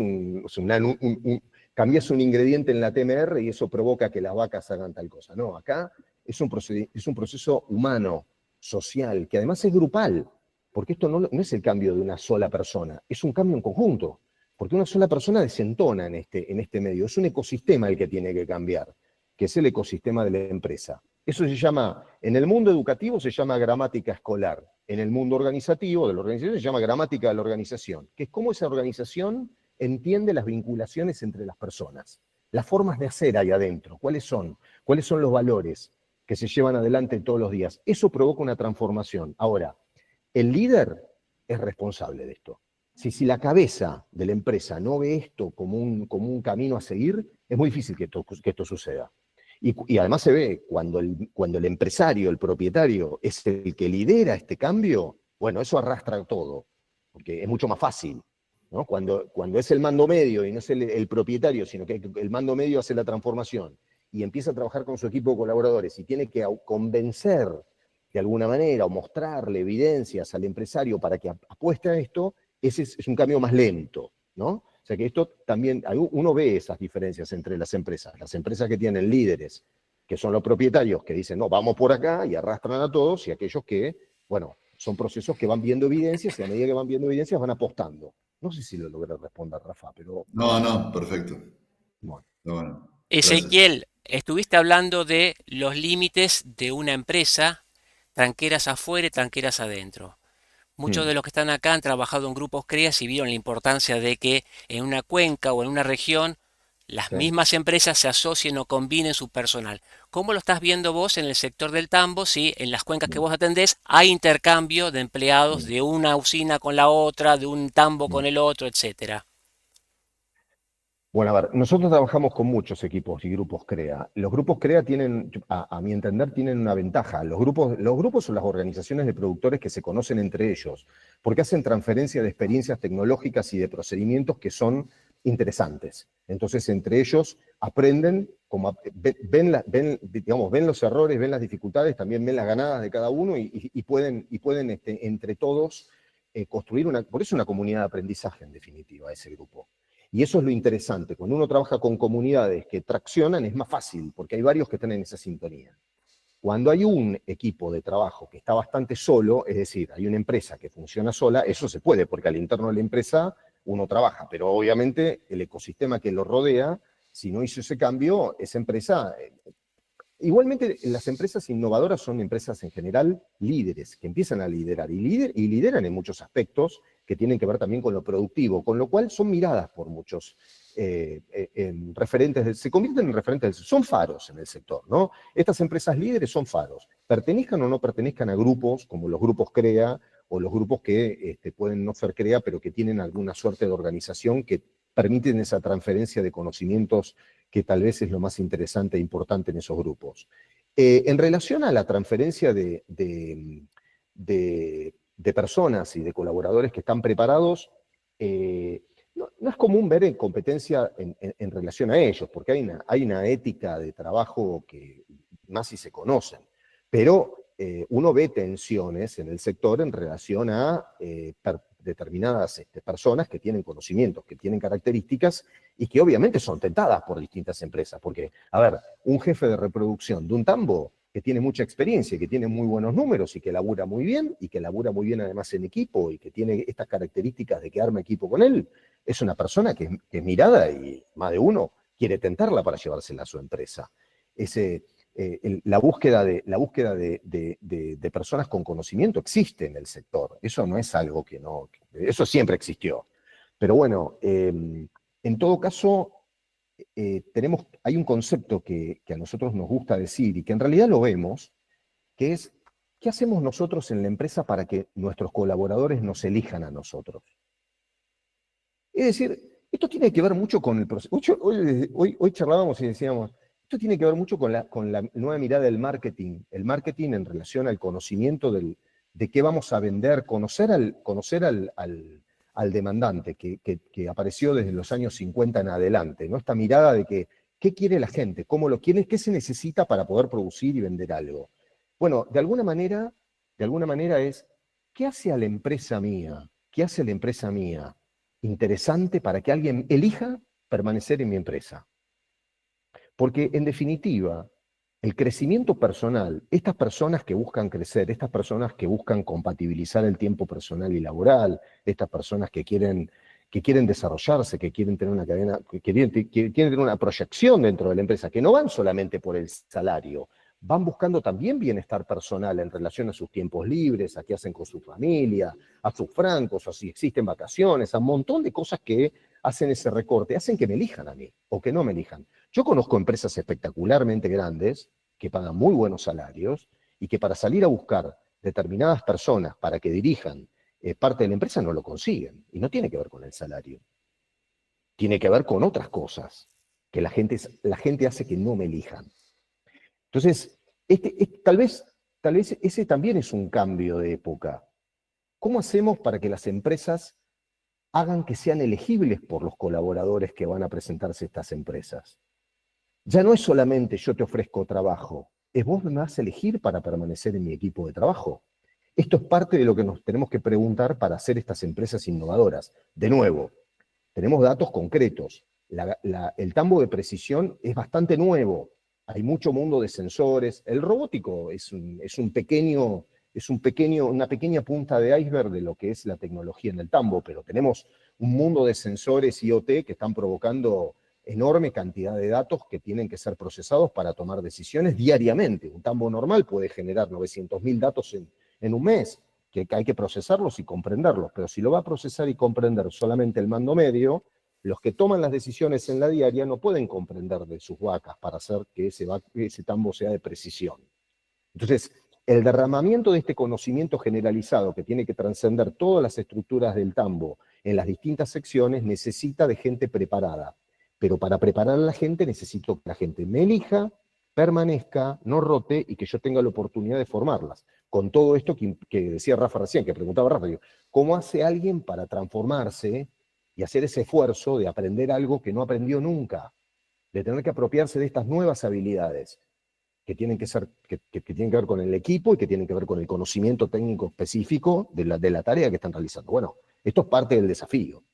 cambias un ingrediente en la TMR y eso provoca que las vacas hagan tal cosa. No, acá es un proceso humano, social, que además es grupal, porque esto no es el cambio de una sola persona, es un cambio en conjunto, porque una sola persona desentona en este medio. Es un ecosistema el que tiene que cambiar, que es el ecosistema de la empresa. Eso se llama, en el mundo educativo se llama gramática escolar, en el mundo organizativo, de la organización, se llama gramática de la organización, que es cómo esa organización entiende las vinculaciones entre las personas, las formas de hacer ahí adentro, cuáles son los valores que se llevan adelante todos los días. Eso provoca una transformación. Ahora, el líder es responsable de esto. Si la cabeza de la empresa no ve esto como un camino a seguir, es muy difícil que esto suceda. Y además se ve cuando el empresario, el propietario, es el que lidera este cambio, bueno, eso arrastra todo, porque es mucho más fácil, ¿no? Cuando es el mando medio y no es el propietario, sino que el mando medio hace la transformación y empieza a trabajar con su equipo de colaboradores y tiene que convencer de alguna manera o mostrarle evidencias al empresario para que apueste a esto, ese es un cambio más lento, ¿no? O sea que esto también, uno ve esas diferencias entre las empresas que tienen líderes, que son los propietarios, que dicen, no, vamos por acá y arrastran a todos, y aquellos que, bueno, son procesos que van viendo evidencias y a medida que van viendo evidencias van apostando. No sé si lo logré responder, Rafa, pero... No, perfecto. Bueno. Ezequiel, estuviste hablando de los límites de una empresa, tranqueras afuera y tranqueras adentro. Muchos de los que están acá han trabajado en grupos CREAS y vieron la importancia de que en una cuenca o en una región las mismas empresas se asocien o combinen su personal. ¿Cómo lo estás viendo vos en el sector del Tambo si en las cuencas que vos atendés hay intercambio de empleados de una usina con la otra, de un tambo con el otro, etcétera? Bueno, a ver, nosotros trabajamos con muchos equipos y grupos CREA. Los grupos CREA tienen, a mi entender, tienen una ventaja. Los grupos son las organizaciones de productores que se conocen entre ellos, porque hacen transferencia de experiencias tecnológicas y de procedimientos que son interesantes. Entonces, entre ellos aprenden, ven los errores, ven las dificultades, también ven las ganadas de cada uno y pueden entre todos construir por eso una comunidad de aprendizaje en definitiva, ese grupo. Y eso es lo interesante, cuando uno trabaja con comunidades que traccionan es más fácil, porque hay varios que están en esa sintonía. Cuando hay un equipo de trabajo que está bastante solo, es decir, hay una empresa que funciona sola, eso se puede, porque al interno de la empresa uno trabaja, pero obviamente el ecosistema que lo rodea, si no hizo ese cambio, esa empresa... Igualmente, las empresas innovadoras son empresas en general líderes, que empiezan a liderar, y lideran en muchos aspectos que tienen que ver también con lo productivo, con lo cual son miradas por muchos referentes, se convierten en referentes, son faros en el sector, ¿no? Estas empresas líderes son faros, pertenezcan o no pertenezcan a grupos, como los grupos CREA, o los grupos que pueden no ser CREA, pero que tienen alguna suerte de organización que permiten esa transferencia de conocimientos que tal vez es lo más interesante e importante en esos grupos. En relación a la transferencia de personas y de colaboradores que están preparados, no es común ver en competencia en relación a ellos, porque hay una ética de trabajo que más si se conocen, pero uno ve tensiones en el sector en relación a determinadas personas que tienen conocimientos, que tienen características y que obviamente son tentadas por distintas empresas, porque, a ver, un jefe de reproducción de un tambo que tiene mucha experiencia y que tiene muy buenos números y que labura muy bien, y que labura muy bien además en equipo y que tiene estas características de que arma equipo con él, es una persona que es mirada y más de uno quiere tentarla para llevársela a su empresa. La búsqueda de personas con conocimiento existe en el sector. Eso no es algo que no... Eso siempre existió. Pero bueno, en todo caso, hay un concepto que a nosotros nos gusta decir y que en realidad lo vemos, que es, ¿qué hacemos nosotros en la empresa para que nuestros colaboradores nos elijan a nosotros? Es decir, esto tiene que ver mucho con el proceso. Hoy charlábamos y decíamos, esto tiene que ver mucho con la nueva mirada del marketing. El marketing en relación al conocimiento de qué vamos a vender, conocer al demandante que apareció desde los años 50 en adelante, ¿no? Esta mirada de que, ¿qué quiere la gente? ¿Cómo lo quiere? ¿Qué se necesita para poder producir y vender algo? Bueno, de alguna manera es, ¿qué hace a la empresa mía? ¿Qué hace la empresa mía interesante para que alguien elija permanecer en mi empresa? Porque, en definitiva, el crecimiento personal, estas personas que buscan crecer, estas personas que buscan compatibilizar el tiempo personal y laboral, estas personas que quieren desarrollarse, que quieren tener una cadena, que quieren tener una proyección dentro de la empresa, que no van solamente por el salario, van buscando también bienestar personal en relación a sus tiempos libres, a qué hacen con su familia, a sus francos, a si existen vacaciones, a un montón de cosas que hacen ese recorte, hacen que me elijan a mí o que no me elijan. Yo conozco empresas espectacularmente grandes que pagan muy buenos salarios y que para salir a buscar determinadas personas para que dirijan parte de la empresa no lo consiguen. Y no tiene que ver con el salario. Tiene que ver con otras cosas que la gente hace que no me elijan. Entonces, tal vez ese también es un cambio de época. ¿Cómo hacemos para que las empresas hagan que sean elegibles por los colaboradores que van a presentarse a estas empresas? Ya no es solamente yo te ofrezco trabajo, es vos me vas a elegir para permanecer en mi equipo de trabajo. Esto es parte de lo que nos tenemos que preguntar para hacer estas empresas innovadoras. De nuevo, tenemos datos concretos. El tambo de precisión es bastante nuevo. Hay mucho mundo de sensores. El robótico es una pequeña punta de iceberg de lo que es la tecnología en el tambo, pero tenemos un mundo de sensores IoT que están provocando enorme cantidad de datos que tienen que ser procesados para tomar decisiones diariamente. Un tambo normal puede generar 900.000 datos en un mes, que hay que procesarlos y comprenderlos, pero si lo va a procesar y comprender solamente el mando medio, los que toman las decisiones en la diaria no pueden comprender de sus vacas para hacer que ese tambo sea de precisión. Entonces, el derramamiento de este conocimiento generalizado que tiene que trascender todas las estructuras del tambo en las distintas secciones necesita de gente preparada. Pero para preparar a la gente necesito que la gente me elija, permanezca, no rote y que yo tenga la oportunidad de formarlas. Con todo esto que decía Rafa recién, que preguntaba Rafa, digo, ¿cómo hace alguien para transformarse y hacer ese esfuerzo de aprender algo que no aprendió nunca? De tener que apropiarse de estas nuevas habilidades. que tienen que ser, que tienen que ver con el equipo y que tienen que ver con el conocimiento técnico específico de la tarea que están realizando. Bueno, esto es parte del desafío.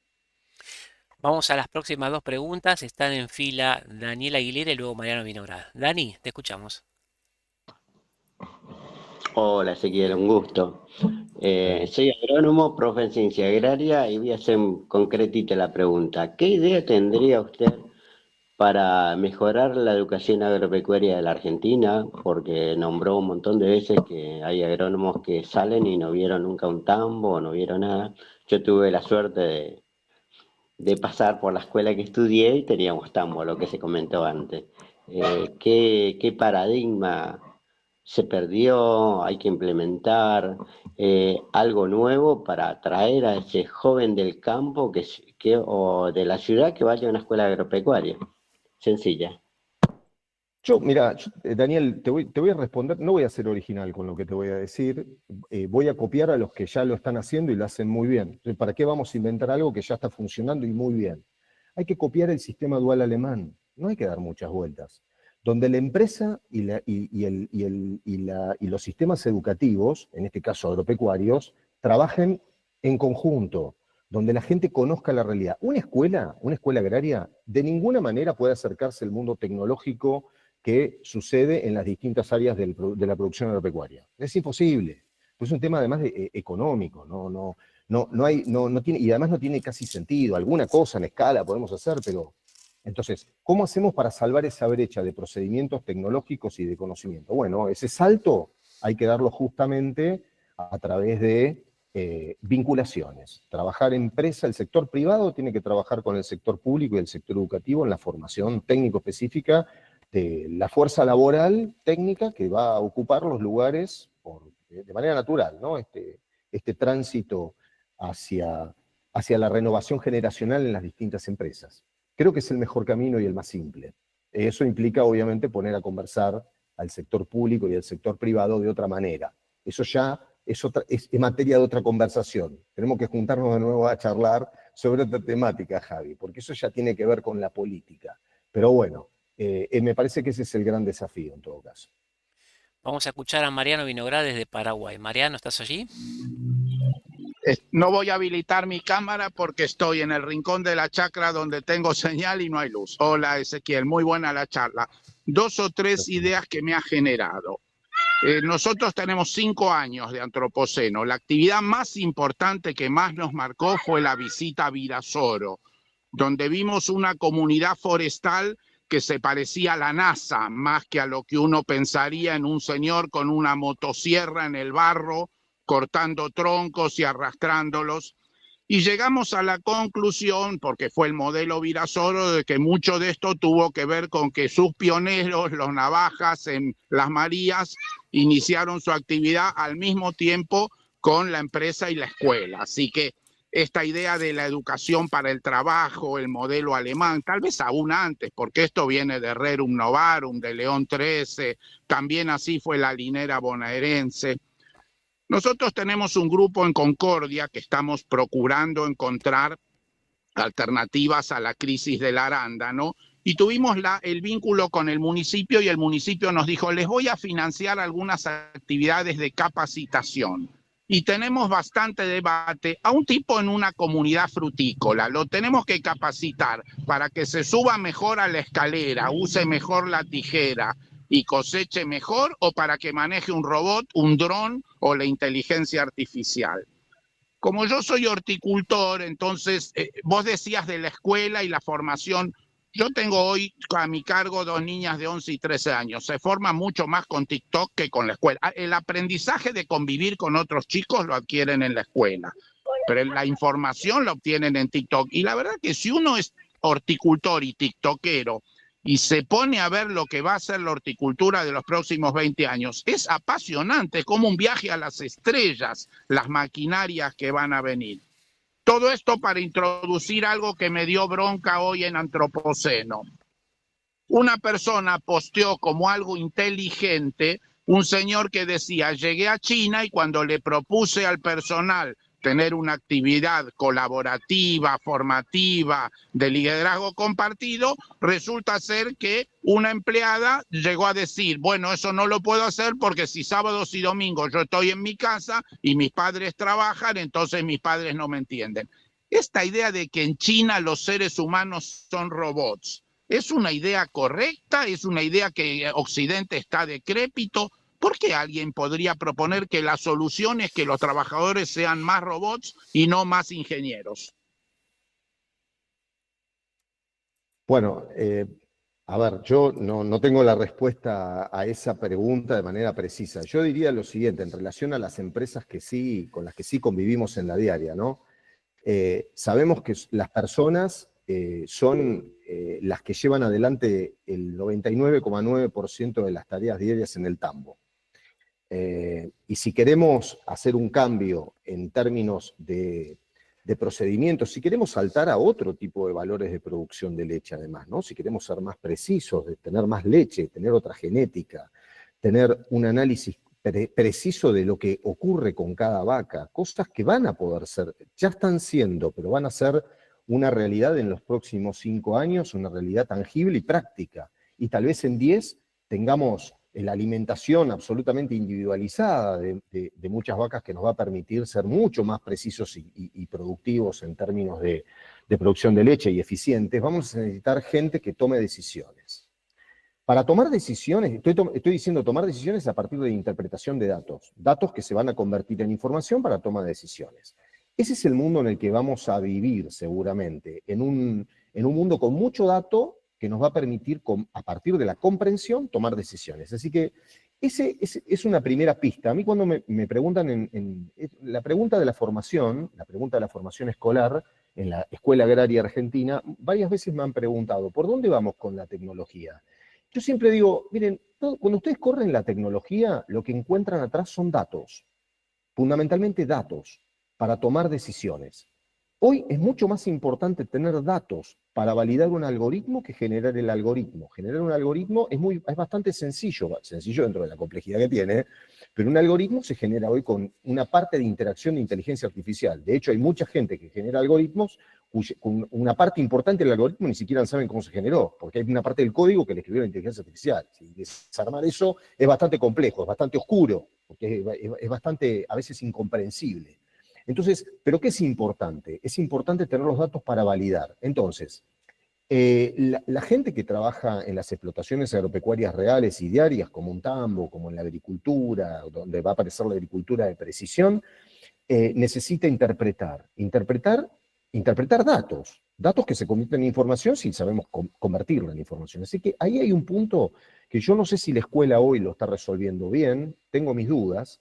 Vamos a las próximas dos preguntas. Están en fila Daniel Aguilera y luego Mariano Vinograd. Dani, te escuchamos. Hola Ezequiel, un gusto. Soy agrónomo, profe en ciencia agraria y voy a hacer concretita la pregunta. ¿Qué idea tendría usted para mejorar la educación agropecuaria de la Argentina? Porque nombró un montón de veces que hay agrónomos que salen y no vieron nunca un tambo, no vieron nada. Yo tuve la suerte de pasar por la escuela que estudié y teníamos tambo, lo que se comentó antes. ¿Qué paradigma se perdió? Hay que implementar algo nuevo para atraer a ese joven del campo o de la ciudad que vaya a una escuela agropecuaria. Sencilla. Mira, Daniel, te voy a responder, no voy a ser original con lo que te voy a decir, voy a copiar a los que ya lo están haciendo y lo hacen muy bien. Entonces, ¿para qué vamos a inventar algo que ya está funcionando y muy bien? Hay que copiar el sistema dual alemán, no hay que dar muchas vueltas, donde la empresa y los sistemas educativos, en este caso agropecuarios, trabajen en conjunto, donde la gente conozca la realidad. Una escuela agraria, de ninguna manera puede acercarse al mundo tecnológico que sucede en las distintas áreas de la producción agropecuaria. Es imposible. Pues es un tema además económico, no tiene, y además no tiene casi sentido. Alguna cosa en escala podemos hacer, pero... Entonces, ¿cómo hacemos para salvar esa brecha de procedimientos tecnológicos y de conocimiento? Bueno, ese salto hay que darlo justamente a través de vinculaciones. Trabajar en empresa, el sector privado tiene que trabajar con el sector público y el sector educativo en la formación técnico específica de la fuerza laboral técnica que va a ocupar los lugares de manera natural, ¿no? Este tránsito hacia la renovación generacional en las distintas empresas. Creo que es el mejor camino y el más simple. Eso implica, obviamente, poner a conversar al sector público y al sector privado de otra manera. Eso ya es materia de otra conversación. Tenemos que juntarnos de nuevo a charlar sobre otra temática, Javi, porque eso ya tiene que ver con la política. Pero bueno, me parece que ese es el gran desafío en todo caso. Vamos a escuchar a Mariano Vinograd desde Paraguay. Mariano, ¿estás allí? No voy a habilitar mi cámara porque estoy en el rincón de la chacra donde tengo señal y no hay luz. Hola Ezequiel, muy buena la charla. 2 o 3 ideas que me ha generado. Nosotros tenemos 5 años de antropoceno. La actividad más importante que más nos marcó fue la visita a Virasoro, donde vimos una comunidad forestal que se parecía a la NASA, más que a lo que uno pensaría en un señor con una motosierra en el barro, cortando troncos y arrastrándolos. Y llegamos a la conclusión, porque fue el modelo Virasoro, de que mucho de esto tuvo que ver con que sus pioneros, los navajas en Las Marías, iniciaron su actividad al mismo tiempo con la empresa y la escuela. Así que esta idea de la educación para el trabajo, el modelo alemán, tal vez aún antes, porque esto viene de Rerum Novarum, de León XIII, también así fue la linera bonaerense. Nosotros tenemos un grupo en Concordia que estamos procurando encontrar alternativas a la crisis del arándano y tuvimos el vínculo con el municipio y el municipio nos dijo, les voy a financiar algunas actividades de capacitación. Y tenemos bastante debate a un tipo en una comunidad frutícola. Lo tenemos que capacitar para que se suba mejor a la escalera, use mejor la tijera y coseche mejor, o para que maneje un robot, un dron o la inteligencia artificial. Como yo soy horticultor, entonces vos decías de la escuela y la formación. Yo tengo hoy a mi cargo 2 niñas de 11 y 13 años. Se forman mucho más con TikTok que con la escuela. El aprendizaje de convivir con otros chicos lo adquieren en la escuela, pero la información la obtienen en TikTok. Y la verdad que si uno es horticultor y tiktokero y se pone a ver lo que va a ser la horticultura de los próximos 20 años, es apasionante, es como un viaje a las estrellas, las maquinarias que van a venir. Todo esto para introducir algo que me dio bronca hoy en Antropoceno. Una persona posteó como algo inteligente un señor que decía, llegué a China y cuando le propuse al personal tener una actividad colaborativa, formativa, de liderazgo compartido, resulta ser que una empleada llegó a decir, bueno, eso no lo puedo hacer porque si sábados y domingos yo estoy en mi casa y mis padres trabajan, entonces mis padres no me entienden. Esta idea de que en China los seres humanos son robots, ¿es una idea correcta? ¿Es una idea que Occidente está decrépito? ¿Por qué alguien podría proponer que la solución es que los trabajadores sean más robots y no más ingenieros? Bueno, a ver, yo no tengo la respuesta a esa pregunta de manera precisa. Yo diría lo siguiente, en relación a las empresas que sí, con las que sí convivimos en la diaria, ¿no? Sabemos que las personas son las que llevan adelante el 99,9% de las tareas diarias en el tambo. Y si queremos hacer un cambio en términos de procedimientos, si queremos saltar a otro tipo de valores de producción de leche además, ¿no? Si queremos ser más precisos, de tener más leche, tener otra genética, tener un análisis preciso de lo que ocurre con cada vaca, cosas que van a poder ser, ya están siendo, pero van a ser una realidad en los próximos 5 años, una realidad tangible y práctica. Y tal vez en 10 tengamos la alimentación absolutamente individualizada de muchas vacas que nos va a permitir ser mucho más precisos y productivos en términos de producción de leche y eficientes. Vamos a necesitar gente que tome decisiones. Para tomar decisiones, estoy diciendo tomar decisiones a partir de interpretación de datos, datos que se van a convertir en información para toma de decisiones. Ese es el mundo en el que vamos a vivir seguramente, en un mundo con mucho dato que nos va a permitir, a partir de la comprensión, tomar decisiones. Así que ese es una primera pista. A mí cuando me preguntan la pregunta de la formación escolar en la Escuela Agraria Argentina, varias veces me han preguntado, ¿por dónde vamos con la tecnología? Yo siempre digo, miren, cuando ustedes corren la tecnología, lo que encuentran atrás son datos, fundamentalmente datos, para tomar decisiones. Hoy es mucho más importante tener datos para validar un algoritmo que generar el algoritmo. Generar un algoritmo es bastante sencillo dentro de la complejidad que tiene, pero un algoritmo se genera hoy con una parte de interacción de inteligencia artificial. De hecho, hay mucha gente que genera algoritmos, con una parte importante del algoritmo ni siquiera saben cómo se generó, porque hay una parte del código que le escribió la inteligencia artificial. Desarmar eso es bastante complejo, es bastante oscuro, porque es bastante, a veces, incomprensible. Entonces, ¿pero qué es importante? Es importante tener los datos para validar. Entonces, la gente que trabaja en las explotaciones agropecuarias reales y diarias, como un tambo, como en la agricultura, donde va a aparecer la agricultura de precisión, necesita interpretar datos que se convierten en información si sabemos convertirlo en información. Así que ahí hay un punto que yo no sé si la escuela hoy lo está resolviendo bien, tengo mis dudas,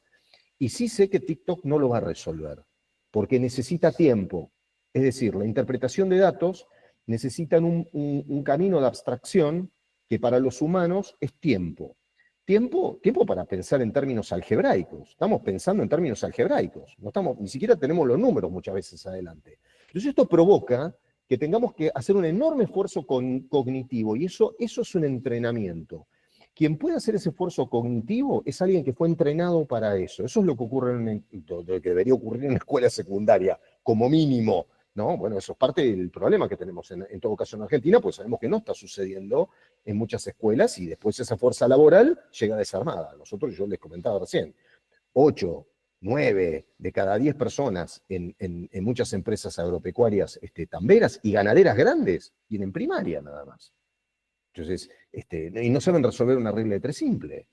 y sí sé que TikTok no lo va a resolver, porque necesita tiempo. Es decir, la interpretación de datos necesitan un camino de abstracción que para los humanos es tiempo. Tiempo para pensar en términos algebraicos. Estamos pensando en términos algebraicos. Ni siquiera tenemos los números muchas veces adelante. Entonces esto provoca que tengamos que hacer un enorme esfuerzo cognitivo, y eso es un entrenamiento. Quien puede hacer ese esfuerzo cognitivo es alguien que fue entrenado para eso. Eso es lo que que debería ocurrir en una escuela secundaria, como mínimo, ¿no? Bueno, eso es parte del problema que tenemos en todo caso en Argentina, pues sabemos que no está sucediendo en muchas escuelas y después esa fuerza laboral llega desarmada. Nosotros, yo les comentaba recién, 8, 9 de cada 10 personas en muchas empresas agropecuarias tamberas y ganaderas grandes tienen primaria nada más. Entonces, y no saben resolver una regla de 3 simple.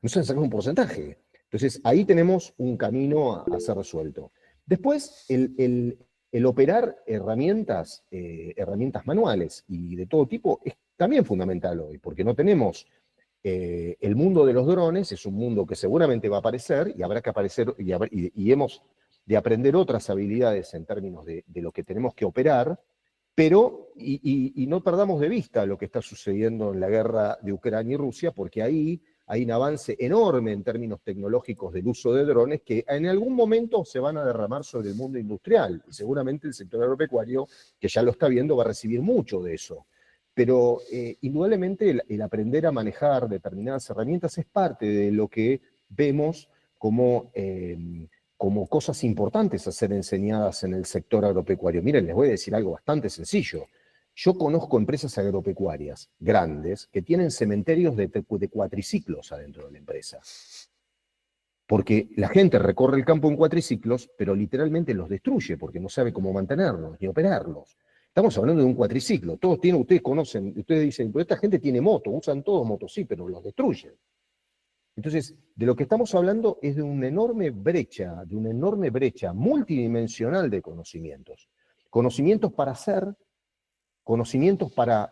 No saben sacar un porcentaje. Entonces, ahí tenemos un camino a ser resuelto. Después, el operar herramientas manuales y de todo tipo es también fundamental hoy, porque no tenemos el mundo de los drones, es un mundo que seguramente va a aparecer y habrá que aparecer y hemos de aprender otras habilidades en términos de lo que tenemos que operar. Pero, y no perdamos de vista lo que está sucediendo en la guerra de Ucrania y Rusia, porque ahí hay un avance enorme en términos tecnológicos del uso de drones que en algún momento se van a derramar sobre el mundo industrial. Y seguramente el sector agropecuario, que ya lo está viendo, va a recibir mucho de eso. Pero indudablemente el aprender a manejar determinadas herramientas es parte de lo que vemos como como cosas importantes a ser enseñadas en el sector agropecuario. Miren, les voy a decir algo bastante sencillo. Yo conozco empresas agropecuarias grandes que tienen cementerios de cuatriciclos adentro de la empresa. Porque la gente recorre el campo en cuatriciclos, pero literalmente los destruye porque no sabe cómo mantenerlos ni operarlos. Estamos hablando de un cuatriciclo. Todos tienen, ustedes conocen, ustedes dicen, pero esta gente tiene moto, usan todos motos, sí, pero los destruyen. Entonces, de lo que estamos hablando es de una enorme brecha multidimensional de conocimientos. Conocimientos para hacer, conocimientos para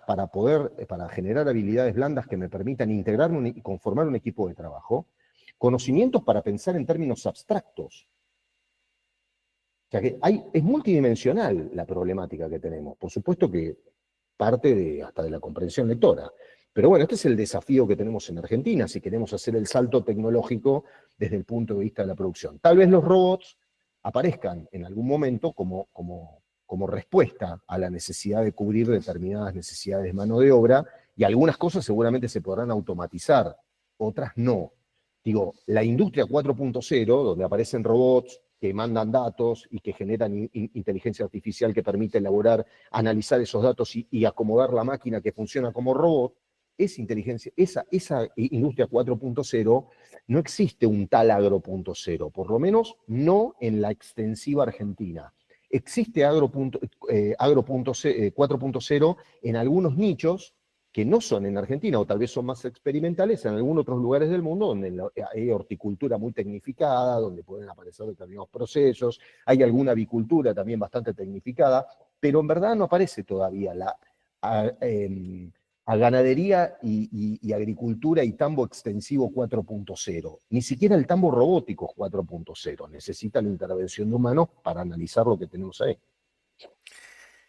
generar habilidades blandas que me permitan integrarme y conformar un equipo de trabajo, conocimientos para pensar en términos abstractos. O sea que es multidimensional la problemática que tenemos. Por supuesto que parte hasta de la comprensión lectora. Pero bueno, este es el desafío que tenemos en Argentina, si queremos hacer el salto tecnológico desde el punto de vista de la producción. Tal vez los robots aparezcan en algún momento como respuesta a la necesidad de cubrir determinadas necesidades de mano de obra, y algunas cosas seguramente se podrán automatizar, otras no. Digo, la industria 4.0, donde aparecen robots que mandan datos y que generan inteligencia artificial que permite elaborar, analizar esos datos y acomodar la máquina que funciona como robot, esa industria 4.0, no existe un tal agro.0, por lo menos no en la extensiva Argentina. Existe agro 4.0 en algunos nichos que no son en Argentina, o tal vez son más experimentales en algunos otros lugares del mundo, donde hay horticultura muy tecnificada, donde pueden aparecer determinados procesos, hay alguna avicultura también bastante tecnificada, pero en verdad no aparece todavía a ganadería y agricultura y tambo extensivo 4.0. Ni siquiera el tambo robótico 4.0. Necesita la intervención de humanos para analizar lo que tenemos ahí.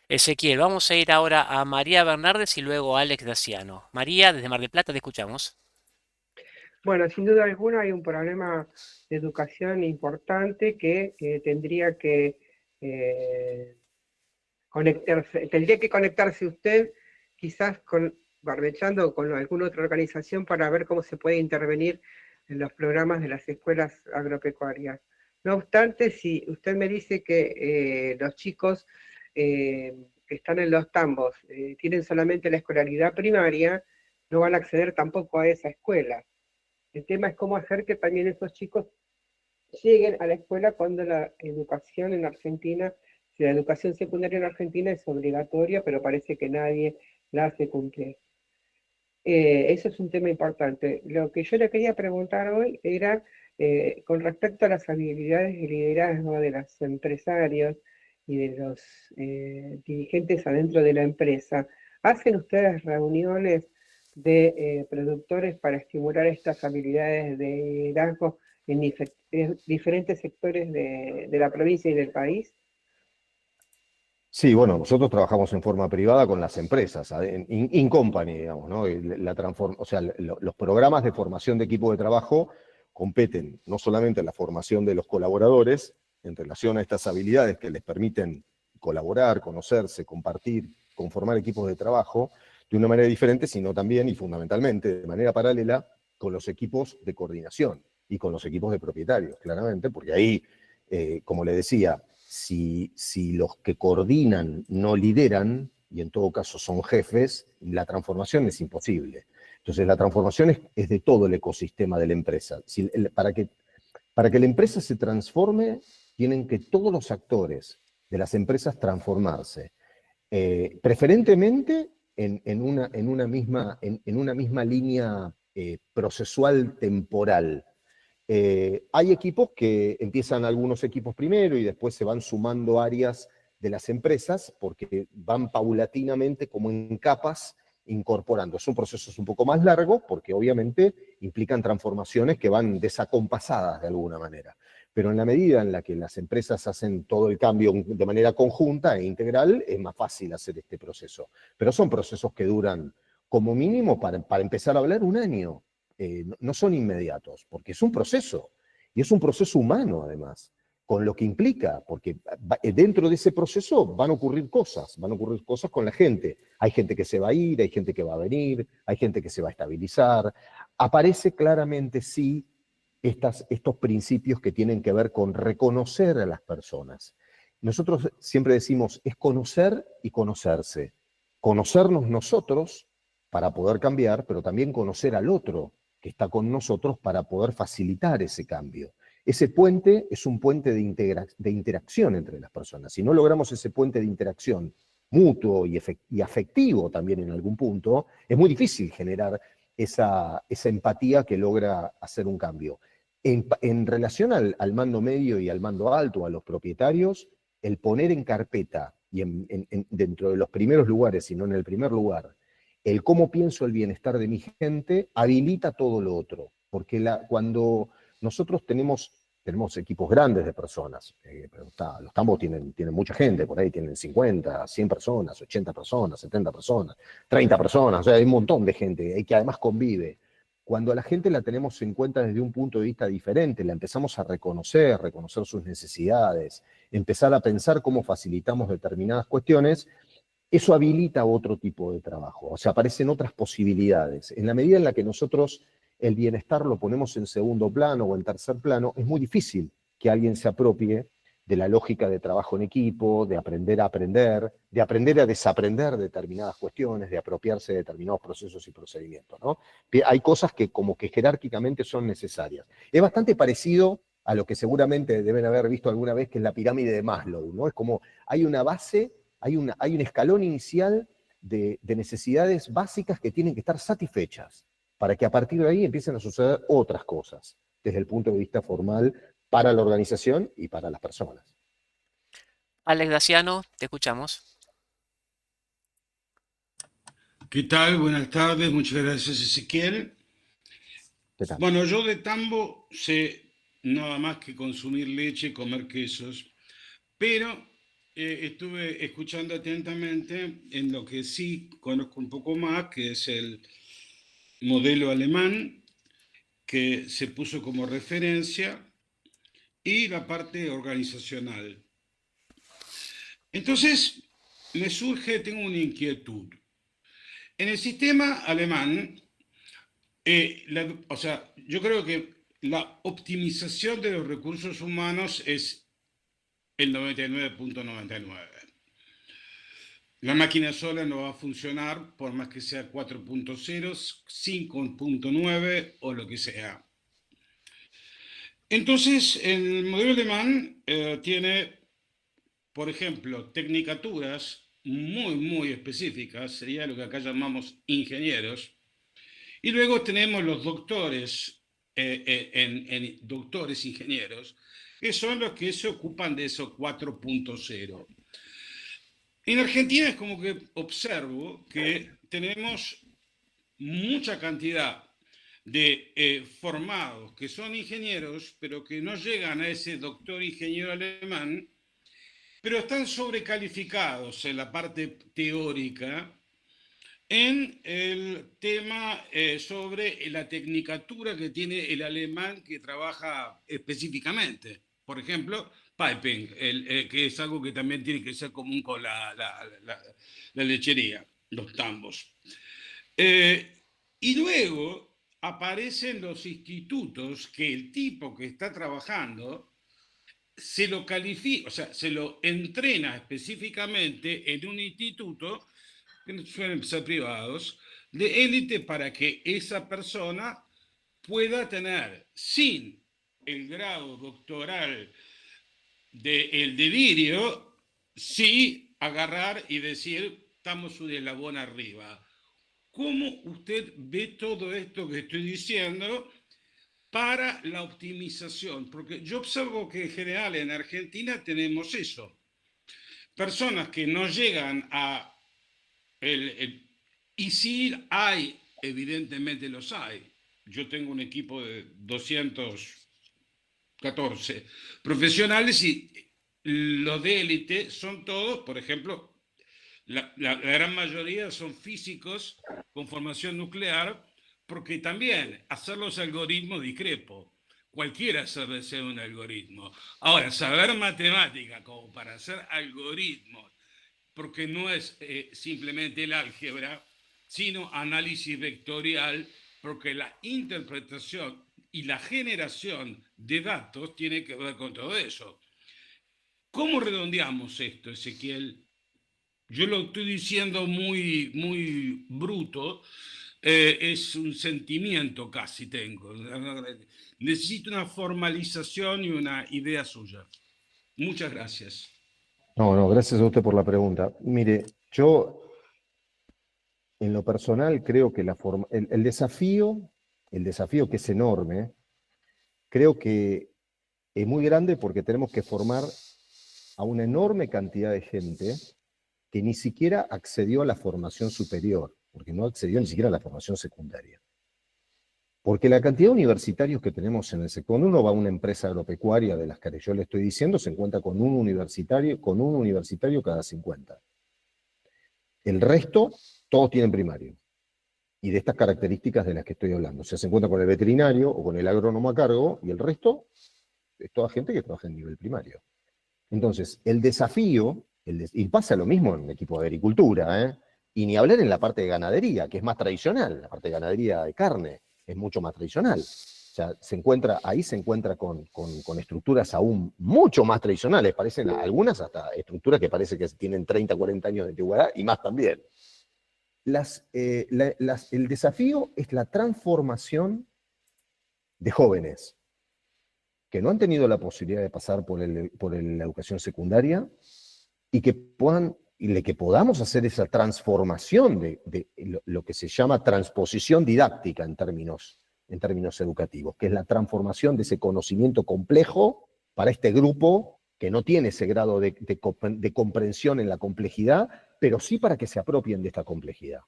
Ezequiel, vamos a ir ahora a María Bernardes y luego a Alex Daciano. María, desde Mar del Plata, te escuchamos. Bueno, sin duda alguna hay un problema de educación importante que tendría que conectarse usted, quizás barbechando con alguna otra organización para ver cómo se puede intervenir en los programas de las escuelas agropecuarias. No obstante, si usted me dice que los chicos que están en los tambos tienen solamente la escolaridad primaria, no van a acceder tampoco a esa escuela. El tema es cómo hacer que también esos chicos lleguen a la escuela cuando la educación en Argentina, si la educación secundaria en Argentina es obligatoria, pero parece que nadie la hace cumplir. Eso es un tema importante. Lo que yo le quería preguntar hoy era con respecto a las habilidades de liderazgo de los empresarios y de los dirigentes adentro de la empresa. ¿Hacen ustedes reuniones de productores para estimular estas habilidades de liderazgo en diferentes sectores de la provincia y del país? Sí, bueno, nosotros trabajamos en forma privada con las empresas, in company, digamos, ¿no? Los programas de formación de equipo de trabajo competen no solamente en la formación de los colaboradores en relación a estas habilidades que les permiten colaborar, conocerse, compartir, conformar equipos de trabajo de una manera diferente, sino también y fundamentalmente de manera paralela con los equipos de coordinación y con los equipos de propietarios, claramente, porque ahí, como le decía, si los que coordinan no lideran, y en todo caso son jefes, la transformación es imposible. Entonces la transformación es de todo el ecosistema de la empresa. Para que la empresa se transforme, tienen que todos los actores de las empresas transformarse. Preferentemente en una misma línea procesual temporal. Hay equipos que empiezan algunos equipos primero y después se van sumando áreas de las empresas porque van paulatinamente como en capas incorporando. Es un proceso un poco más largo porque obviamente implican transformaciones que van desacompasadas de alguna manera. Pero en la medida en la que las empresas hacen todo el cambio de manera conjunta e integral, es más fácil hacer este proceso. Pero son procesos que duran como mínimo para empezar a hablar un año. No son inmediatos, porque es un proceso, y es un proceso humano además, con lo que implica, porque dentro de ese proceso van a ocurrir cosas con la gente. Hay gente que se va a ir, hay gente que va a venir, hay gente que se va a estabilizar. Aparece claramente, sí, estos principios que tienen que ver con reconocer a las personas. Nosotros siempre decimos, es conocer y conocerse. Conocernos nosotros para poder cambiar, pero también conocer al otro que está con nosotros para poder facilitar ese cambio. Ese puente es un puente de interacción entre las personas. Si no logramos ese puente de interacción mutuo y afectivo también en algún punto, es muy difícil generar esa empatía que logra hacer un cambio. En relación al mando medio y al mando alto, a los propietarios, el poner en carpeta, y dentro de los primeros lugares, si no en el primer lugar, el cómo pienso el bienestar de mi gente, habilita todo lo otro. Porque cuando nosotros tenemos equipos grandes de personas, pero los tambos tienen mucha gente, por ahí tienen 50, 100 personas, 80 personas, 70 personas, 30 personas, o sea, hay un montón de gente que además convive. Cuando a la gente la tenemos en cuenta desde un punto de vista diferente, la empezamos a reconocer sus necesidades, empezar a pensar cómo facilitamos determinadas cuestiones, eso habilita otro tipo de trabajo, o sea, aparecen otras posibilidades. En la medida en la que nosotros el bienestar lo ponemos en segundo plano o en tercer plano, es muy difícil que alguien se apropie de la lógica de trabajo en equipo, de aprender a aprender, de aprender a desaprender determinadas cuestiones, de apropiarse de determinados procesos y procedimientos, ¿no? Hay cosas que como que jerárquicamente son necesarias. Es bastante parecido a lo que seguramente deben haber visto alguna vez, que es la pirámide de Maslow, ¿no? Es como hay una base, hay un escalón inicial de necesidades básicas que tienen que estar satisfechas, para que a partir de ahí empiecen a suceder otras cosas, desde el punto de vista formal, para la organización y para las personas. Alex Daciano, te escuchamos. ¿Qué tal? Buenas tardes, muchas gracias, Ezequiel. ¿Qué tal? Bueno, yo de tambo sé nada más que consumir leche y comer quesos, pero estuve escuchando atentamente en lo que sí conozco un poco más, que es el modelo alemán, que se puso como referencia, y la parte organizacional. Entonces, tengo una inquietud. En el sistema alemán, yo creo que la optimización de los recursos humanos es el 99.99. La máquina sola no va a funcionar por más que sea 4.0, 5.9 o lo que sea. Entonces, el modelo alemán tiene, por ejemplo, tecnicaturas muy específicas, sería lo que acá llamamos ingenieros, y luego tenemos los doctores, doctores ingenieros, que son los que se ocupan de eso 4.0. En Argentina es como que observo que tenemos mucha cantidad de formados que son ingenieros, pero que no llegan a ese doctor ingeniero alemán, pero están sobrecalificados en la parte teórica, en el tema sobre la tecnicatura que tiene el alemán que trabaja específicamente. Por ejemplo, piping, que es algo que también tiene que ser común con la lechería, los tambos. Y luego aparecen los institutos que el tipo que está trabajando se lo califica, o sea, se lo entrena específicamente en un instituto, que suelen ser privados, de élite, para que esa persona pueda tener, sin el grado doctoral del delirio, sí agarrar y decir, estamos un eslabón arriba. ¿Cómo usted ve todo esto que estoy diciendo para la optimización? Porque yo observo que en general en Argentina tenemos eso. Personas que no llegan a... y sí hay, evidentemente los hay. Yo tengo un equipo de 214 profesionales y los de élite son todos, por ejemplo, la gran mayoría son físicos con formación nuclear, porque también hacer los algoritmos discrepo. Cualquiera sabe hacer un algoritmo. Ahora, saber matemática como para hacer algoritmos, porque no es simplemente el álgebra, sino análisis vectorial, porque la interpretación y la generación de datos tiene que ver con todo eso. ¿Cómo redondeamos esto, Ezequiel? Yo lo estoy diciendo muy bruto, es un sentimiento casi tengo. Necesito una formalización y una idea suya. Muchas gracias. No, gracias a usted por la pregunta. Mire, yo en lo personal creo que el desafío que es enorme, creo que es muy grande porque tenemos que formar a una enorme cantidad de gente que ni siquiera accedió a la formación superior, porque no accedió ni siquiera a la formación secundaria. Porque la cantidad de universitarios que tenemos en el sector, cuando uno va a una empresa agropecuaria de las que yo le estoy diciendo, se encuentra con un universitario cada 50. El resto, todos tienen primario. Y de estas características de las que estoy hablando. O sea, se encuentra con el veterinario o con el agrónomo a cargo, y el resto es toda gente que trabaja en nivel primario. Entonces, el desafío, y pasa lo mismo en el equipo de agricultura, y ni hablar en la parte de ganadería, que es más tradicional, la parte de ganadería de carne es mucho más tradicional. O sea, ahí se encuentra con estructuras aún mucho más tradicionales, parecen algunas hasta estructuras que parece que tienen 30, 40 años de antigüedad y más también. El desafío es la transformación de jóvenes que no han tenido la posibilidad de pasar por la educación secundaria y que podamos hacer esa transformación de lo que se llama transposición didáctica en términos educativos, que es la transformación de ese conocimiento complejo para este grupo que no tiene ese grado de comprensión en la complejidad, pero sí para que se apropien de esta complejidad.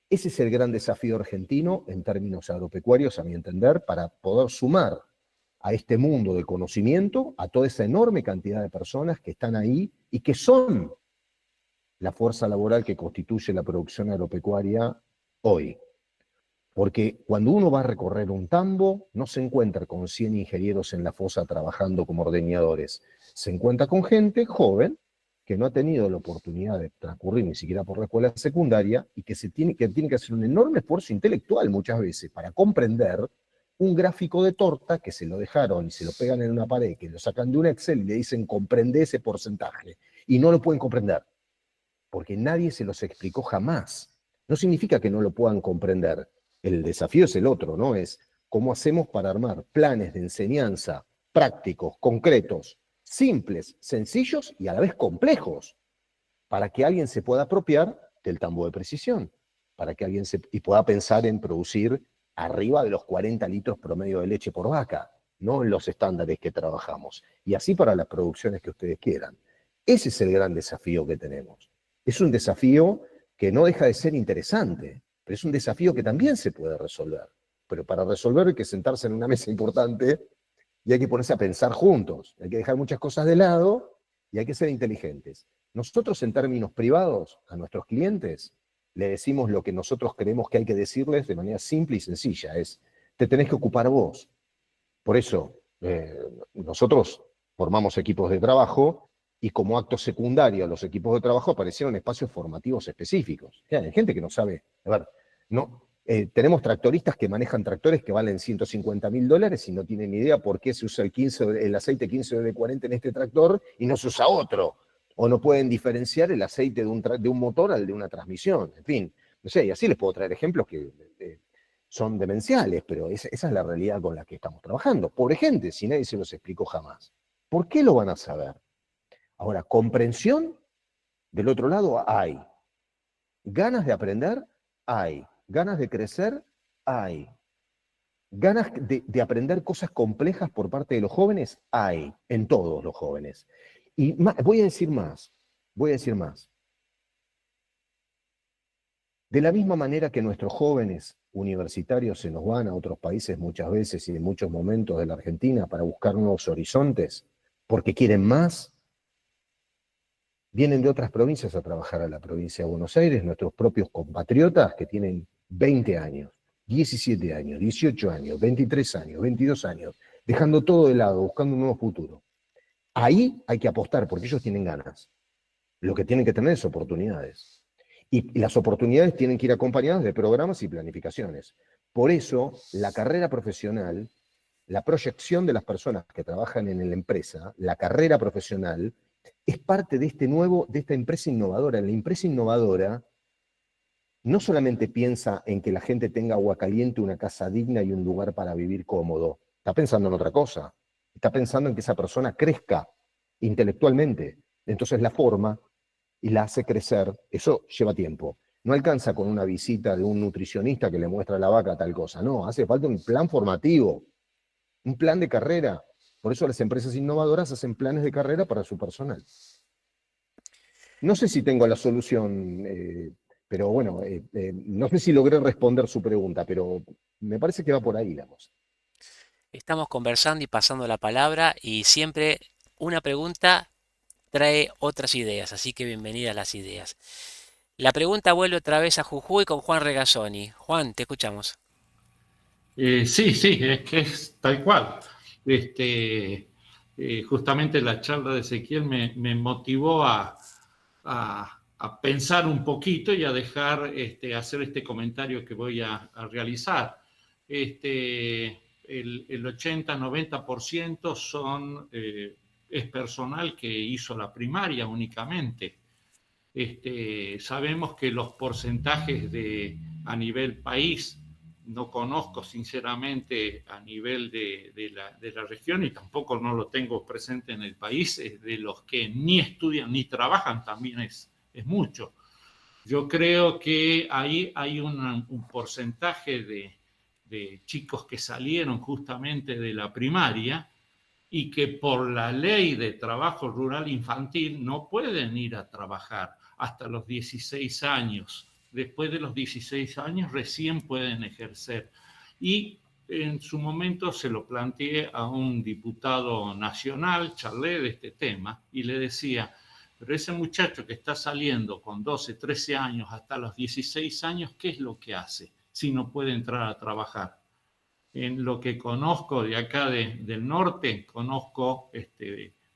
Ese es el gran desafío argentino en términos agropecuarios, a mi entender, para poder sumar a este mundo de conocimiento a toda esa enorme cantidad de personas que están ahí y que son la fuerza laboral que constituye la producción agropecuaria hoy. Porque cuando uno va a recorrer un tambo, no se encuentra con 100 ingenieros en la fosa trabajando como ordeñadores. Se encuentra con gente joven que no ha tenido la oportunidad de transcurrir ni siquiera por la escuela secundaria y que tiene que hacer un enorme esfuerzo intelectual muchas veces para comprender un gráfico de torta que se lo dejaron y se lo pegan en una pared, que lo sacan de un Excel y le dicen comprende ese porcentaje. Y no lo pueden comprender, porque nadie se los explicó jamás. No significa que no lo puedan comprender. El desafío es el otro, ¿no? Es cómo hacemos para armar planes de enseñanza prácticos, concretos, simples, sencillos y a la vez complejos, para que alguien se pueda apropiar del tambo de precisión, para que alguien pueda pensar en producir arriba de los 40 litros promedio de leche por vaca, no en los estándares que trabajamos. Y así para las producciones que ustedes quieran. Ese es el gran desafío que tenemos. Es un desafío que no deja de ser interesante, pero es un desafío que también se puede resolver. Pero para resolverlo hay que sentarse en una mesa importante y hay que ponerse a pensar juntos. Hay que dejar muchas cosas de lado y hay que ser inteligentes. Nosotros en términos privados, a nuestros clientes, le decimos lo que nosotros creemos que hay que decirles de manera simple y sencilla. Te tenés que ocupar vos. Por eso, nosotros formamos equipos de trabajo y como acto secundario a los equipos de trabajo aparecieron espacios formativos específicos. Hay gente que no sabe. A ver, tenemos tractoristas que manejan tractores que valen $150.000 y no tienen ni idea por qué se usa el aceite 15W40 en este tractor y no se usa otro. O no pueden diferenciar el aceite de un motor al de una transmisión. En fin, no sé, y así les puedo traer ejemplos que son demenciales, pero esa es la realidad con la que estamos trabajando. Pobre gente, si nadie se los explicó jamás. ¿Por qué lo van a saber? Ahora, comprensión, del otro lado hay. Ganas de aprender, hay. Ganas de crecer, hay. Ganas de aprender cosas complejas por parte de los jóvenes, hay. En todos los jóvenes. Y voy a decir más. De la misma manera que nuestros jóvenes universitarios se nos van a otros países muchas veces y en muchos momentos de la Argentina para buscar nuevos horizontes, porque quieren más, vienen de otras provincias a trabajar a la provincia de Buenos Aires, nuestros propios compatriotas que tienen 20 años, 17 años, 18 años, 23 años, 22 años, dejando todo de lado, buscando un nuevo futuro. Ahí hay que apostar porque ellos tienen ganas. Lo que tienen que tener es oportunidades. Y las oportunidades tienen que ir acompañadas de programas y planificaciones. Por eso, la carrera profesional, la proyección de las personas que trabajan en la empresa, la carrera profesional, es parte de esta empresa innovadora. La empresa innovadora no solamente piensa en que la gente tenga agua caliente, una casa digna y un lugar para vivir cómodo. Está pensando en otra cosa. Está pensando en que esa persona crezca intelectualmente. Entonces la forma y la hace crecer. Eso lleva tiempo. No alcanza con una visita de un nutricionista que le muestra a la vaca tal cosa. No, hace falta un plan formativo, un plan de carrera. Por eso las empresas innovadoras hacen planes de carrera para su personal. No sé si tengo la solución, pero bueno, no sé si logré responder su pregunta, pero me parece que va por ahí la cosa. Estamos conversando y pasando la palabra y siempre una pregunta trae otras ideas, así que bienvenidas las ideas. La pregunta vuelve otra vez a Jujuy con Juan Regazzoni. Juan, te escuchamos. Sí, es que es tal cual. Justamente la charla de Ezequiel me motivó a pensar un poquito y a dejar hacer este comentario que voy a realizar. El 80-90% es personal que hizo la primaria únicamente. Sabemos que los porcentajes a nivel país, no conozco sinceramente a nivel de la región y tampoco no lo tengo presente en el país, de los que ni estudian ni trabajan también es mucho. Yo creo que ahí hay un porcentaje de chicos que salieron justamente de la primaria y que por la ley de trabajo rural infantil no pueden ir a trabajar hasta los 16 años. Después de los 16 años recién pueden ejercer. Y en su momento se lo planteé a un diputado nacional, charlé de este tema y le decía, pero ese muchacho que está saliendo con 12, 13 años hasta los 16 años, ¿qué es lo que hace si no puede entrar a trabajar? En lo que conozco de acá del norte, conozco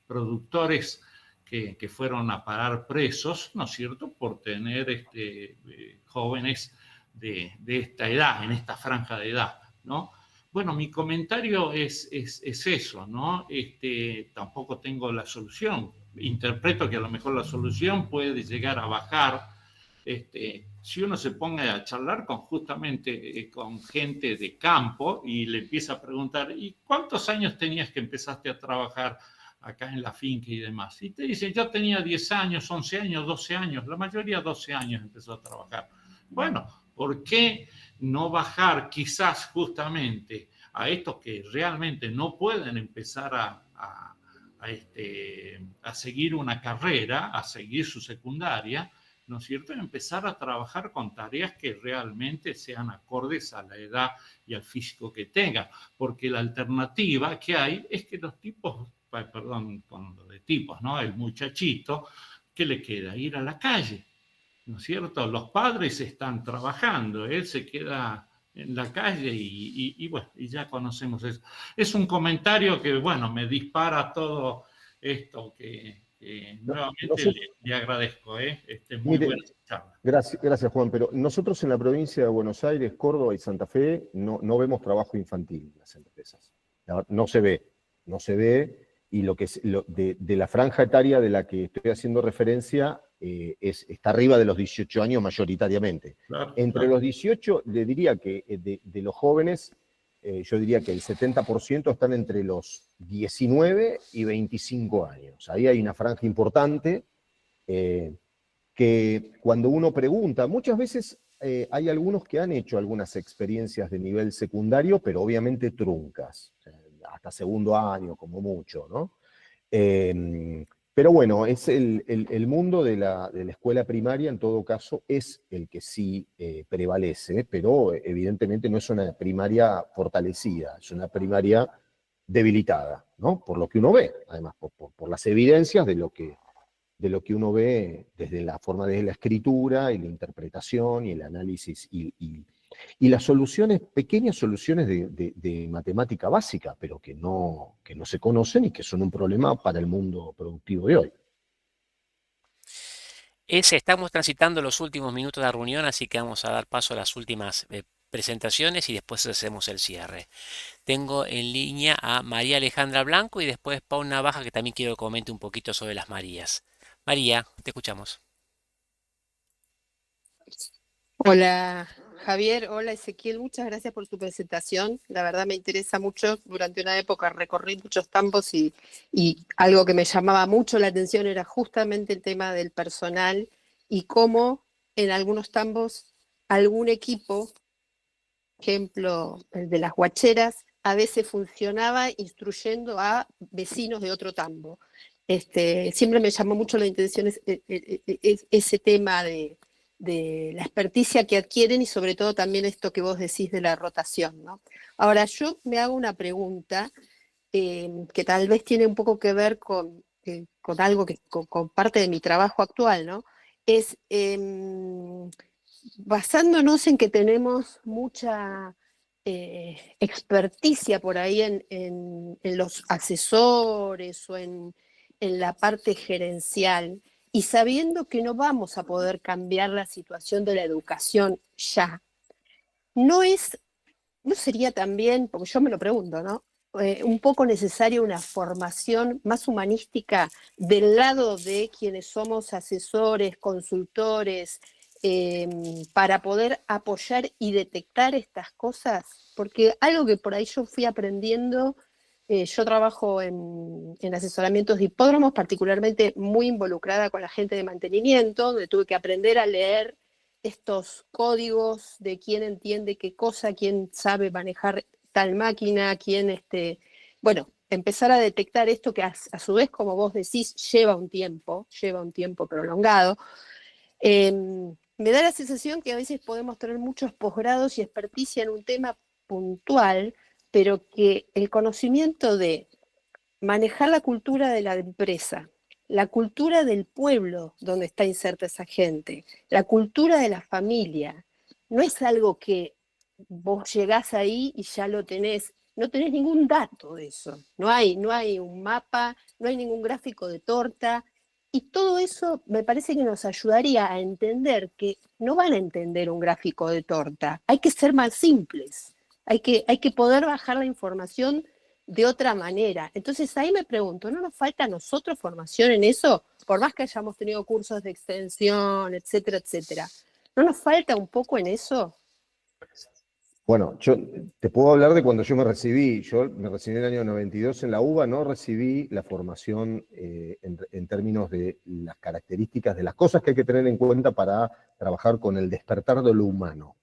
productores que fueron a parar presos, ¿no es cierto?, por tener jóvenes de esta edad, en esta franja de edad, ¿no? Bueno, mi comentario es eso, ¿no? Tampoco tengo la solución. Interpreto que a lo mejor la solución puede llegar a bajar si uno se ponga a charlar justamente con gente de campo y le empieza a preguntar, ¿y cuántos años tenías que empezaste a trabajar acá en la finca y demás? Y te dicen, yo tenía 10 años, 11 años, 12 años, la mayoría 12 años empezó a trabajar. Bueno, ¿por qué no bajar quizás justamente a estos que realmente no pueden empezar a seguir una carrera, a seguir su secundaria, ¿no es cierto?, empezar a trabajar con tareas que realmente sean acordes a la edad y al físico que tengan, porque la alternativa que hay es que los tipos, perdón, con lo de tipos, ¿no?, el muchachito, ¿qué le queda? Ir a la calle, ¿no es cierto? Los padres están trabajando, él se queda en la calle y bueno, y ya conocemos eso. Es un comentario que, bueno, me dispara todo esto que nuevamente le agradezco, muy buena charla. Gracias, Juan, pero nosotros en la provincia de Buenos Aires, Córdoba y Santa Fe no vemos trabajo infantil en las empresas. No se ve, y lo que es de la franja etaria de la que estoy haciendo referencia está arriba de los 18 años mayoritariamente. Claro, Entre los 18, le diría que de los jóvenes, yo diría que el 70% están entre los 19 y 25 años. Ahí hay una franja importante que cuando uno pregunta, muchas veces hay algunos que han hecho algunas experiencias de nivel secundario, pero obviamente truncas, hasta segundo año como mucho, ¿no? Pero bueno, es el mundo de la escuela primaria, en todo caso, es el que sí prevalece, pero evidentemente no es una primaria fortalecida, es una primaria debilitada, ¿no? Por lo que uno ve, además, por las evidencias de lo que uno ve desde la forma de la escritura y la interpretación y el análisis y las soluciones, pequeñas soluciones de matemática básica, pero que no se conocen y que son un problema para el mundo productivo de hoy. Estamos transitando los últimos minutos de la reunión, así que vamos a dar paso a las últimas presentaciones y después hacemos el cierre. Tengo en línea a María Alejandra Blanco y después Pau Navaja, que también quiero que comente un poquito sobre las Marías. María, te escuchamos. Hola Javier, hola Ezequiel, muchas gracias por tu presentación. La verdad me interesa mucho. Durante una época recorrí muchos campos y algo que me llamaba mucho la atención era justamente el tema del personal y cómo en algunos tambos algún equipo, ejemplo el de las huacheras, a veces funcionaba instruyendo a vecinos de otro tambo. Siempre me llamó mucho la atención ese tema de la experticia que adquieren y sobre todo también esto que vos decís de la rotación, ¿no? Ahora, yo me hago una pregunta que tal vez tiene un poco que ver con algo con parte de mi trabajo actual, ¿no? Es basándonos en que tenemos mucha experticia por ahí en los asesores o en la parte gerencial, y sabiendo que no vamos a poder cambiar la situación de la educación ya, no sería también, porque yo me lo pregunto, ¿no? Un poco necesaria una formación más humanística del lado de quienes somos asesores, consultores, para poder apoyar y detectar estas cosas, porque algo que por ahí yo fui aprendiendo, yo trabajo en asesoramientos de hipódromos, particularmente muy involucrada con la gente de mantenimiento, donde tuve que aprender a leer estos códigos de quién entiende qué cosa, quién sabe manejar tal máquina, bueno, empezar a detectar esto que a su vez, como vos decís, lleva un tiempo prolongado. Me da la sensación que a veces podemos tener muchos posgrados y experticia en un tema puntual, pero que el conocimiento de manejar la cultura de la empresa, la cultura del pueblo donde está inserta esa gente, la cultura de la familia, no es algo que vos llegás ahí y ya lo tenés, no tenés ningún dato de eso, no hay un mapa, no hay ningún gráfico de torta, y todo eso me parece que nos ayudaría a entender que no van a entender un gráfico de torta, hay que ser más simples, hay que poder bajar la información de otra manera. Entonces ahí me pregunto, ¿no nos falta a nosotros formación en eso? Por más que hayamos tenido cursos de extensión, etcétera, etcétera. ¿No nos falta un poco en eso? Bueno, yo te puedo hablar de cuando yo me recibí. Yo me recibí en el año 92 en la UBA, no recibí la formación en términos de las características de las cosas que hay que tener en cuenta para trabajar con el despertar de lo humano.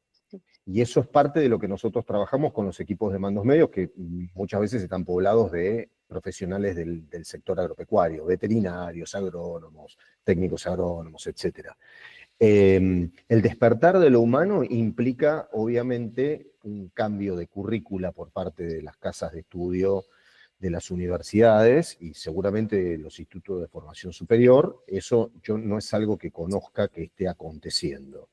Y eso es parte de lo que nosotros trabajamos con los equipos de mandos medios, que muchas veces están poblados de profesionales del sector agropecuario, veterinarios, agrónomos, técnicos agrónomos, etc. El despertar de lo humano implica, obviamente, un cambio de currícula por parte de las casas de estudio de las universidades y seguramente de los institutos de formación superior. Eso yo no es algo que conozca que esté aconteciendo.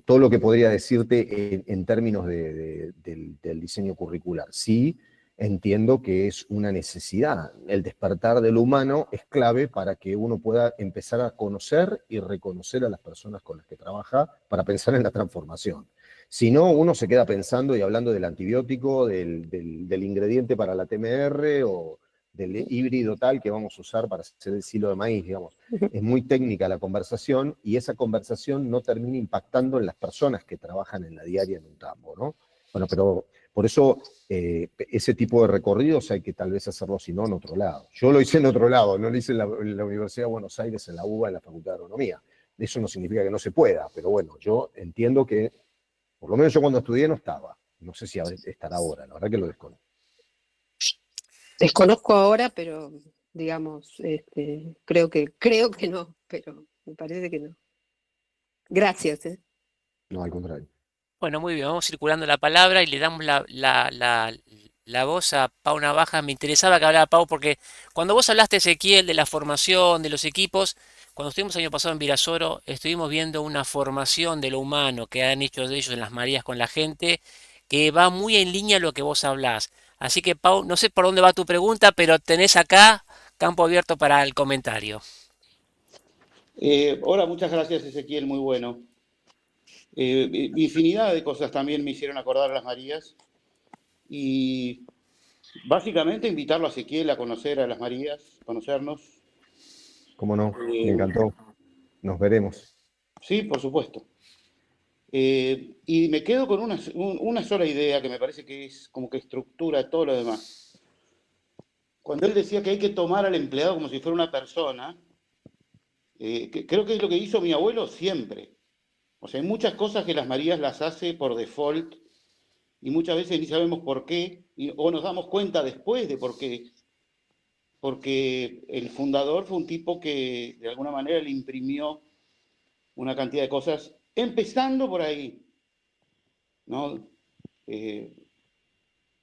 Todo lo que podría decirte en términos del diseño curricular. Sí, entiendo que es una necesidad. El despertar de lo humano es clave para que uno pueda empezar a conocer y reconocer a las personas con las que trabaja para pensar en la transformación. Si no, uno se queda pensando y hablando del antibiótico, del ingrediente para la TMR o del híbrido tal que vamos a usar para hacer el silo de maíz, digamos. Es muy técnica la conversación y esa conversación no termina impactando en las personas que trabajan en la diaria en un tambo, ¿no? Bueno, pero por eso ese tipo de recorridos hay que tal vez hacerlo, si no, en otro lado. Yo lo hice en otro lado, no lo hice en la Universidad de Buenos Aires, en la UBA, en la Facultad de Agronomía. Eso no significa que no se pueda, pero bueno, yo entiendo que, por lo menos yo cuando estudié no estaba. No sé si estará ahora, la verdad que lo desconozco. Desconozco ahora, pero digamos, creo que no, pero me parece que no. Gracias. No, al contrario. Bueno, muy bien, vamos circulando la palabra y le damos la voz a Pau Navaja. Me interesaba que hablara Pau porque cuando vos hablaste, Ezequiel, de la formación, de los equipos, cuando estuvimos el año pasado en Virasoro, estuvimos viendo una formación de lo humano que han hecho de ellos en las Marías con la gente, que va muy en línea a lo que vos hablás. Así que, Pau, no sé por dónde va tu pregunta, pero tenés acá campo abierto para el comentario. Hola, muchas gracias, Ezequiel, muy bueno. Infinidad de cosas también me hicieron acordar a las Marías. Y básicamente invitarlo a Ezequiel a conocer a las Marías, conocernos. ¿Cómo no? Me encantó. Nos veremos. Sí, por supuesto. Y me quedo con una sola idea que me parece que es como que estructura todo lo demás. Cuando él decía que hay que tomar al empleado como si fuera una persona, creo que es lo que hizo mi abuelo siempre. O sea, hay muchas cosas que las Marías las hace por default y muchas veces ni sabemos por qué, o nos damos cuenta después de por qué. Porque el fundador fue un tipo que de alguna manera le imprimió una cantidad de cosas, empezando por ahí, ¿no?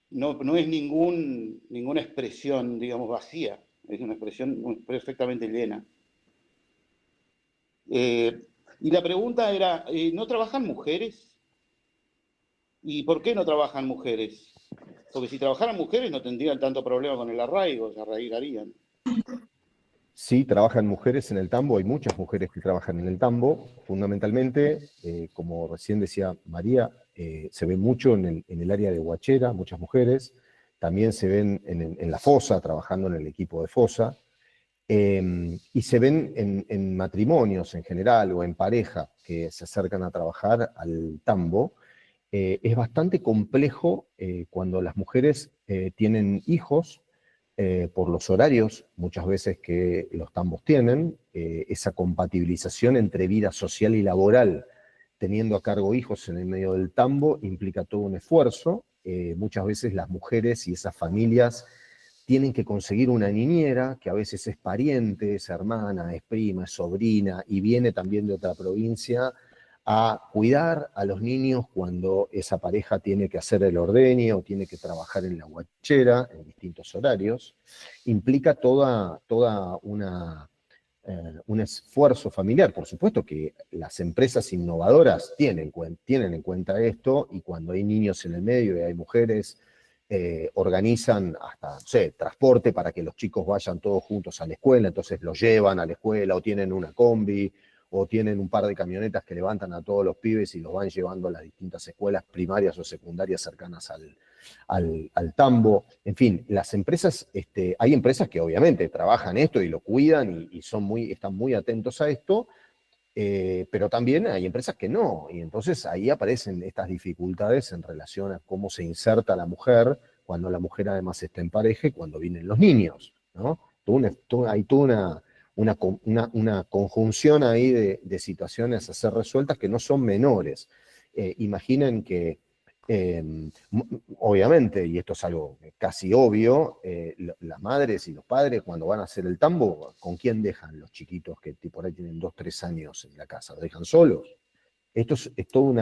No es ninguna expresión, digamos, vacía, es una expresión perfectamente llena. Y la pregunta era, ¿no trabajan mujeres? ¿Y por qué no trabajan mujeres? Porque si trabajaran mujeres no tendrían tanto problema con el arraigo, se arraigarían. Sí, trabajan mujeres en el tambo, hay muchas mujeres que trabajan en el tambo, fundamentalmente, como recién decía María, se ve mucho en el área de Huachera, muchas mujeres, también se ven en la fosa, trabajando en el equipo de fosa, y se ven en matrimonios en general o en pareja que se acercan a trabajar al tambo. Es bastante complejo cuando las mujeres tienen hijos, por los horarios muchas veces que los tambos tienen, esa compatibilización entre vida social y laboral, teniendo a cargo hijos en el medio del tambo, implica todo un esfuerzo. Muchas veces las mujeres y esas familias tienen que conseguir una niñera, que a veces es pariente, es hermana, es prima, es sobrina, y viene también de otra provincia, a cuidar a los niños cuando esa pareja tiene que hacer el ordeño o tiene que trabajar en la huachera en distintos horarios. Implica un esfuerzo familiar. Por supuesto que las empresas innovadoras tienen en cuenta esto, y cuando hay niños en el medio y hay mujeres, organizan hasta, no sé, transporte para que los chicos vayan todos juntos a la escuela, entonces los llevan a la escuela, o tienen una combi, o tienen un par de camionetas que levantan a todos los pibes y los van llevando a las distintas escuelas primarias o secundarias cercanas al tambo. En fin, las empresas, hay empresas que obviamente trabajan esto y lo cuidan y están muy atentos a esto, pero también hay empresas que no, y entonces ahí aparecen estas dificultades en relación a cómo se inserta la mujer cuando la mujer además está en pareja y cuando vienen los niños, ¿no? Hay toda una conjunción ahí de situaciones a ser resueltas que no son menores. Imaginen que, obviamente, y esto es algo casi obvio, las madres y los padres cuando van a hacer el tambo, ¿con quién dejan los chiquitos que por ahí tienen 2, 3 años en la casa? ¿Los dejan solos? Esto es todo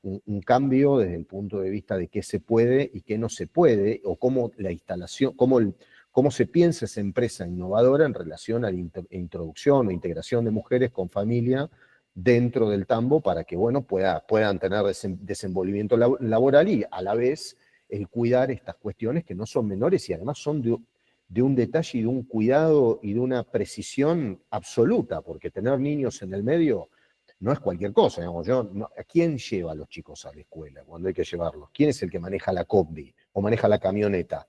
un cambio desde el punto de vista de qué se puede y qué no se puede, o cómo la instalación, cómo se piensa esa empresa innovadora en relación a la introducción o integración de mujeres con familia dentro del tambo para que, bueno, puedan tener desenvolvimiento laboral y a la vez el cuidar estas cuestiones que no son menores y además son de un detalle y de un cuidado y de una precisión absoluta, porque tener niños en el medio no es cualquier cosa, digamos. ¿A quién lleva a los chicos a la escuela cuando hay que llevarlos? ¿Quién es el que maneja la combi o maneja la camioneta?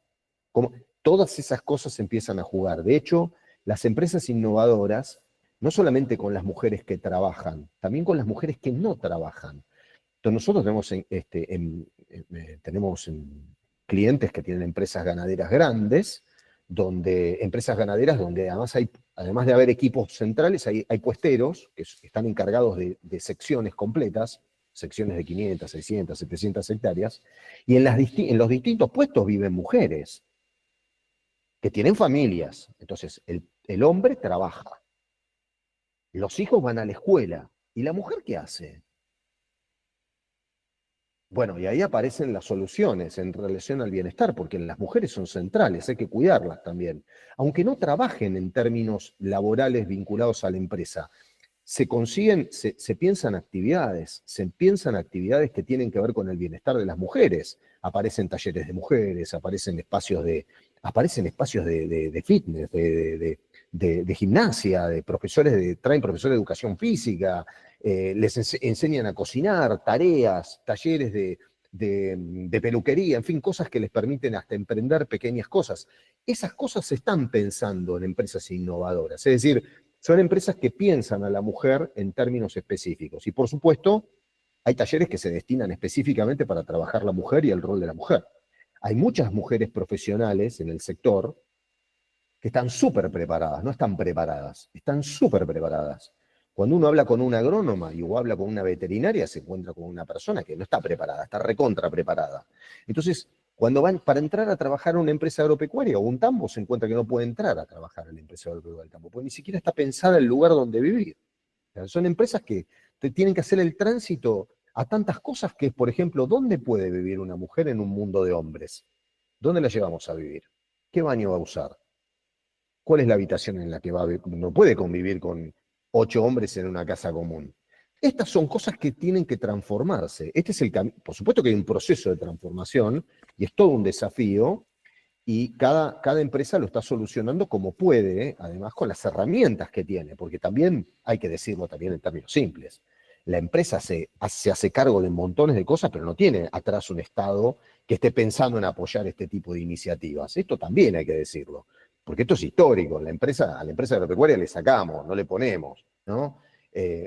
Todas esas cosas empiezan a jugar. De hecho, las empresas innovadoras, no solamente con las mujeres que trabajan, también con las mujeres que no trabajan. Entonces nosotros tenemos clientes que tienen empresas ganaderas grandes, empresas ganaderas donde además de haber equipos centrales, hay puesteros que están encargados de secciones completas, secciones de 500, 600, 700 hectáreas, y en los distintos puestos viven mujeres que tienen familias. Entonces, el hombre trabaja, los hijos van a la escuela, ¿y la mujer qué hace? Bueno, y ahí aparecen las soluciones en relación al bienestar, porque las mujeres son centrales, hay que cuidarlas también. Aunque no trabajen en términos laborales vinculados a la empresa, se piensan actividades que tienen que ver con el bienestar de las mujeres. Aparecen talleres de mujeres, aparecen espacios de fitness, de gimnasia, traen profesores de educación física, les enseñan a cocinar, tareas, talleres de peluquería, en fin, cosas que les permiten hasta emprender pequeñas cosas. Esas cosas se están pensando en empresas innovadoras, es decir, son empresas que piensan a la mujer en términos específicos. Y por supuesto, hay talleres que se destinan específicamente para trabajar la mujer y el rol de la mujer. Hay muchas mujeres profesionales en el sector que están súper preparadas, no están preparadas, están súper preparadas. Cuando uno habla con una agrónoma o habla con una veterinaria, se encuentra con una persona que no está preparada, está recontra preparada. Entonces, cuando van para entrar a trabajar en una empresa agropecuaria o un tambo, se encuentra que no puede entrar a trabajar en la empresa agropecuaria del tambo, porque ni siquiera está pensada el lugar donde vivir. O sea, son empresas que tienen que hacer el tránsito a tantas cosas que, por ejemplo, ¿dónde puede vivir una mujer en un mundo de hombres? ¿Dónde la llevamos a vivir? ¿Qué baño va a usar? ¿Cuál es la habitación en la que va a vivir? No puede convivir con 8 hombres en una casa común. Estas son cosas que tienen que transformarse. Este es el camino. Por supuesto que hay un proceso de transformación y es todo un desafío y cada empresa lo está solucionando como puede, además con las herramientas que tiene, porque también hay que decirlo también en términos simples. La empresa se hace cargo de montones de cosas, pero no tiene atrás un Estado que esté pensando en apoyar este tipo de iniciativas. Esto también hay que decirlo, porque esto es histórico. A la empresa agropecuaria le sacamos, no le ponemos, ¿no?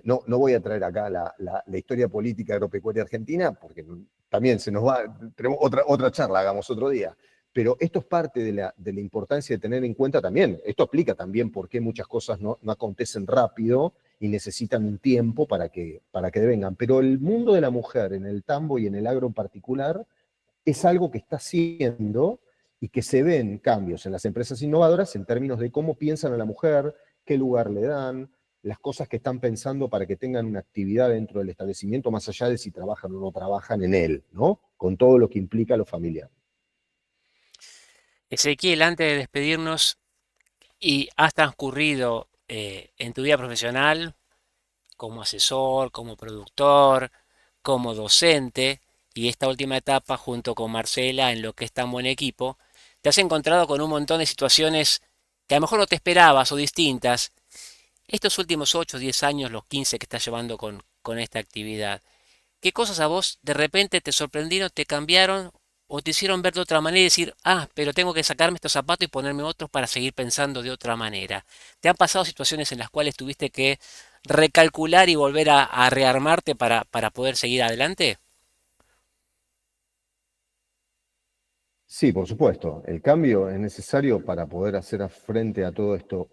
No voy a traer acá la historia política agropecuaria argentina, porque también se nos va, tenemos otra charla, hagamos otro día. Pero esto es parte de la importancia de tener en cuenta también, esto explica también por qué muchas cosas no acontecen rápido y necesitan un tiempo para que vengan. Pero el mundo de la mujer en el tambo y en el agro en particular es algo que está haciendo y que se ven cambios en las empresas innovadoras en términos de cómo piensan a la mujer, qué lugar le dan, las cosas que están pensando para que tengan una actividad dentro del establecimiento, más allá de si trabajan o no trabajan en él, ¿no? Con todo lo que implica lo familiar. Ezequiel, antes de despedirnos, y has transcurrido en tu vida profesional como asesor, como productor, como docente, y esta última etapa junto con Marcela en lo que es tan buen equipo, te has encontrado con un montón de situaciones que a lo mejor no te esperabas o distintas. Estos últimos 8 o 10 años, los 15 que estás llevando con esta actividad, ¿qué cosas a vos de repente te sorprendieron, te cambiaron o te hicieron ver de otra manera y decir, pero tengo que sacarme estos zapatos y ponerme otros para seguir pensando de otra manera? ¿Te han pasado situaciones en las cuales tuviste que recalcular y volver a rearmarte para poder seguir adelante? Sí, por supuesto. El cambio es necesario para poder hacer frente a todo esto.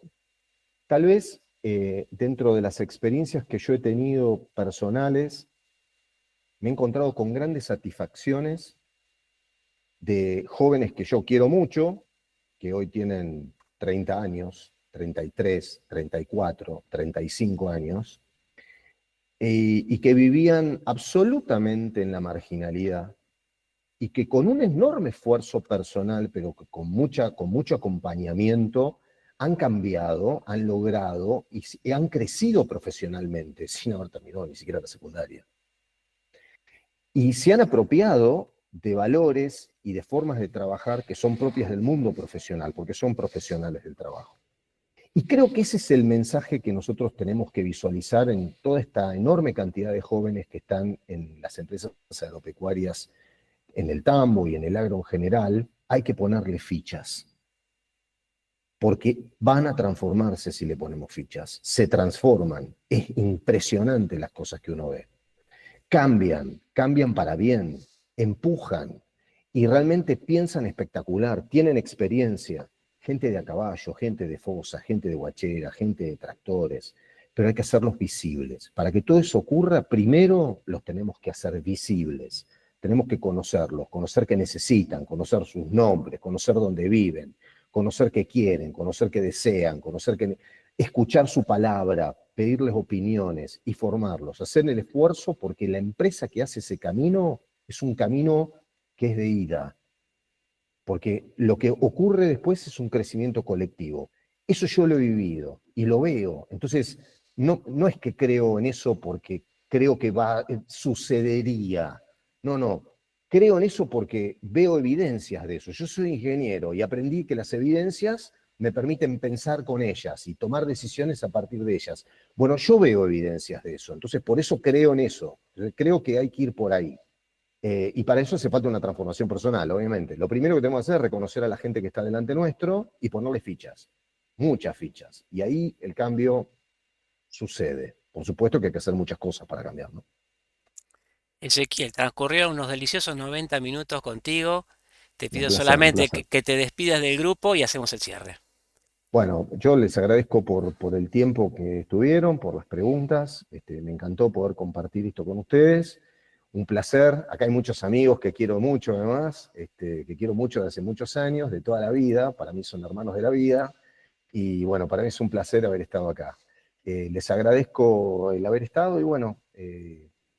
Tal vez dentro de las experiencias que yo he tenido personales, me he encontrado con grandes satisfacciones de jóvenes que yo quiero mucho, que hoy tienen 30 años, 33, 34, 35 años, y que vivían absolutamente en la marginalidad, y que con un enorme esfuerzo personal, pero con mucho acompañamiento, han cambiado, han logrado y han crecido profesionalmente, sin haber terminado ni siquiera la secundaria. Y se han apropiado de valores y de formas de trabajar que son propias del mundo profesional, porque son profesionales del trabajo. Y creo que ese es el mensaje que nosotros tenemos que visualizar en toda esta enorme cantidad de jóvenes que están en las empresas agropecuarias, en el tambo y en el agro en general. Hay que ponerle fichas, porque van a transformarse si le ponemos fichas, se transforman. Es impresionante las cosas que uno ve. Cambian para bien, empujan y realmente piensan espectacular, tienen experiencia, gente de a caballo, gente de fosa, gente de guachera, gente de tractores, pero hay que hacerlos visibles. Para que todo eso ocurra, primero los tenemos que hacer visibles, tenemos que conocerlos, conocer qué necesitan, conocer sus nombres, conocer dónde viven, conocer qué quieren, conocer qué desean, escuchar su palabra, pedirles opiniones y formarlos, hacer el esfuerzo, porque la empresa que hace ese camino es un camino que es de ida, porque lo que ocurre después es un crecimiento colectivo. Eso yo lo he vivido y lo veo. Entonces, no es que creo en eso porque creo que sucedería. No. Creo en eso porque veo evidencias de eso. Yo soy ingeniero y aprendí que las evidencias me permiten pensar con ellas y tomar decisiones a partir de ellas. Bueno, yo veo evidencias de eso, entonces por eso creo en eso, creo que hay que ir por ahí. Y para eso hace falta una transformación personal, obviamente. Lo primero que tenemos que hacer es reconocer a la gente que está delante nuestro y ponerle fichas, muchas fichas. Y ahí el cambio sucede. Por supuesto que hay que hacer muchas cosas para cambiar, ¿no? Ezequiel, transcurrieron unos deliciosos 90 minutos contigo. Te Un pido placer, un solamente placer. que te despidas del grupo y hacemos el cierre. Bueno, yo les agradezco por el tiempo que estuvieron, por las preguntas. Me encantó poder compartir esto con ustedes. Un placer. Acá hay muchos amigos que quiero mucho, además, que quiero mucho de hace muchos años, de toda la vida. Para mí son hermanos de la vida. Y bueno, para mí es un placer haber estado acá. Les agradezco el haber estado y bueno,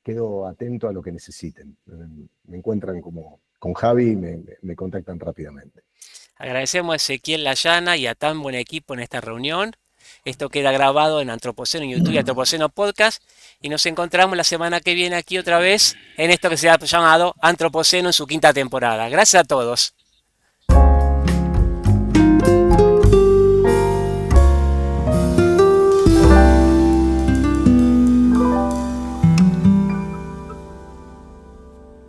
quedo atento a lo que necesiten. Me encuentran como con Javi y me contactan rápidamente. Agradecemos a Ezequiel Layana y a tan buen equipo en esta reunión. Esto queda grabado en Antropoceno en YouTube y Antropoceno Podcast. Y nos encontramos la semana que viene aquí otra vez en esto que se ha llamado Antropoceno en su 5ª temporada. Gracias a todos.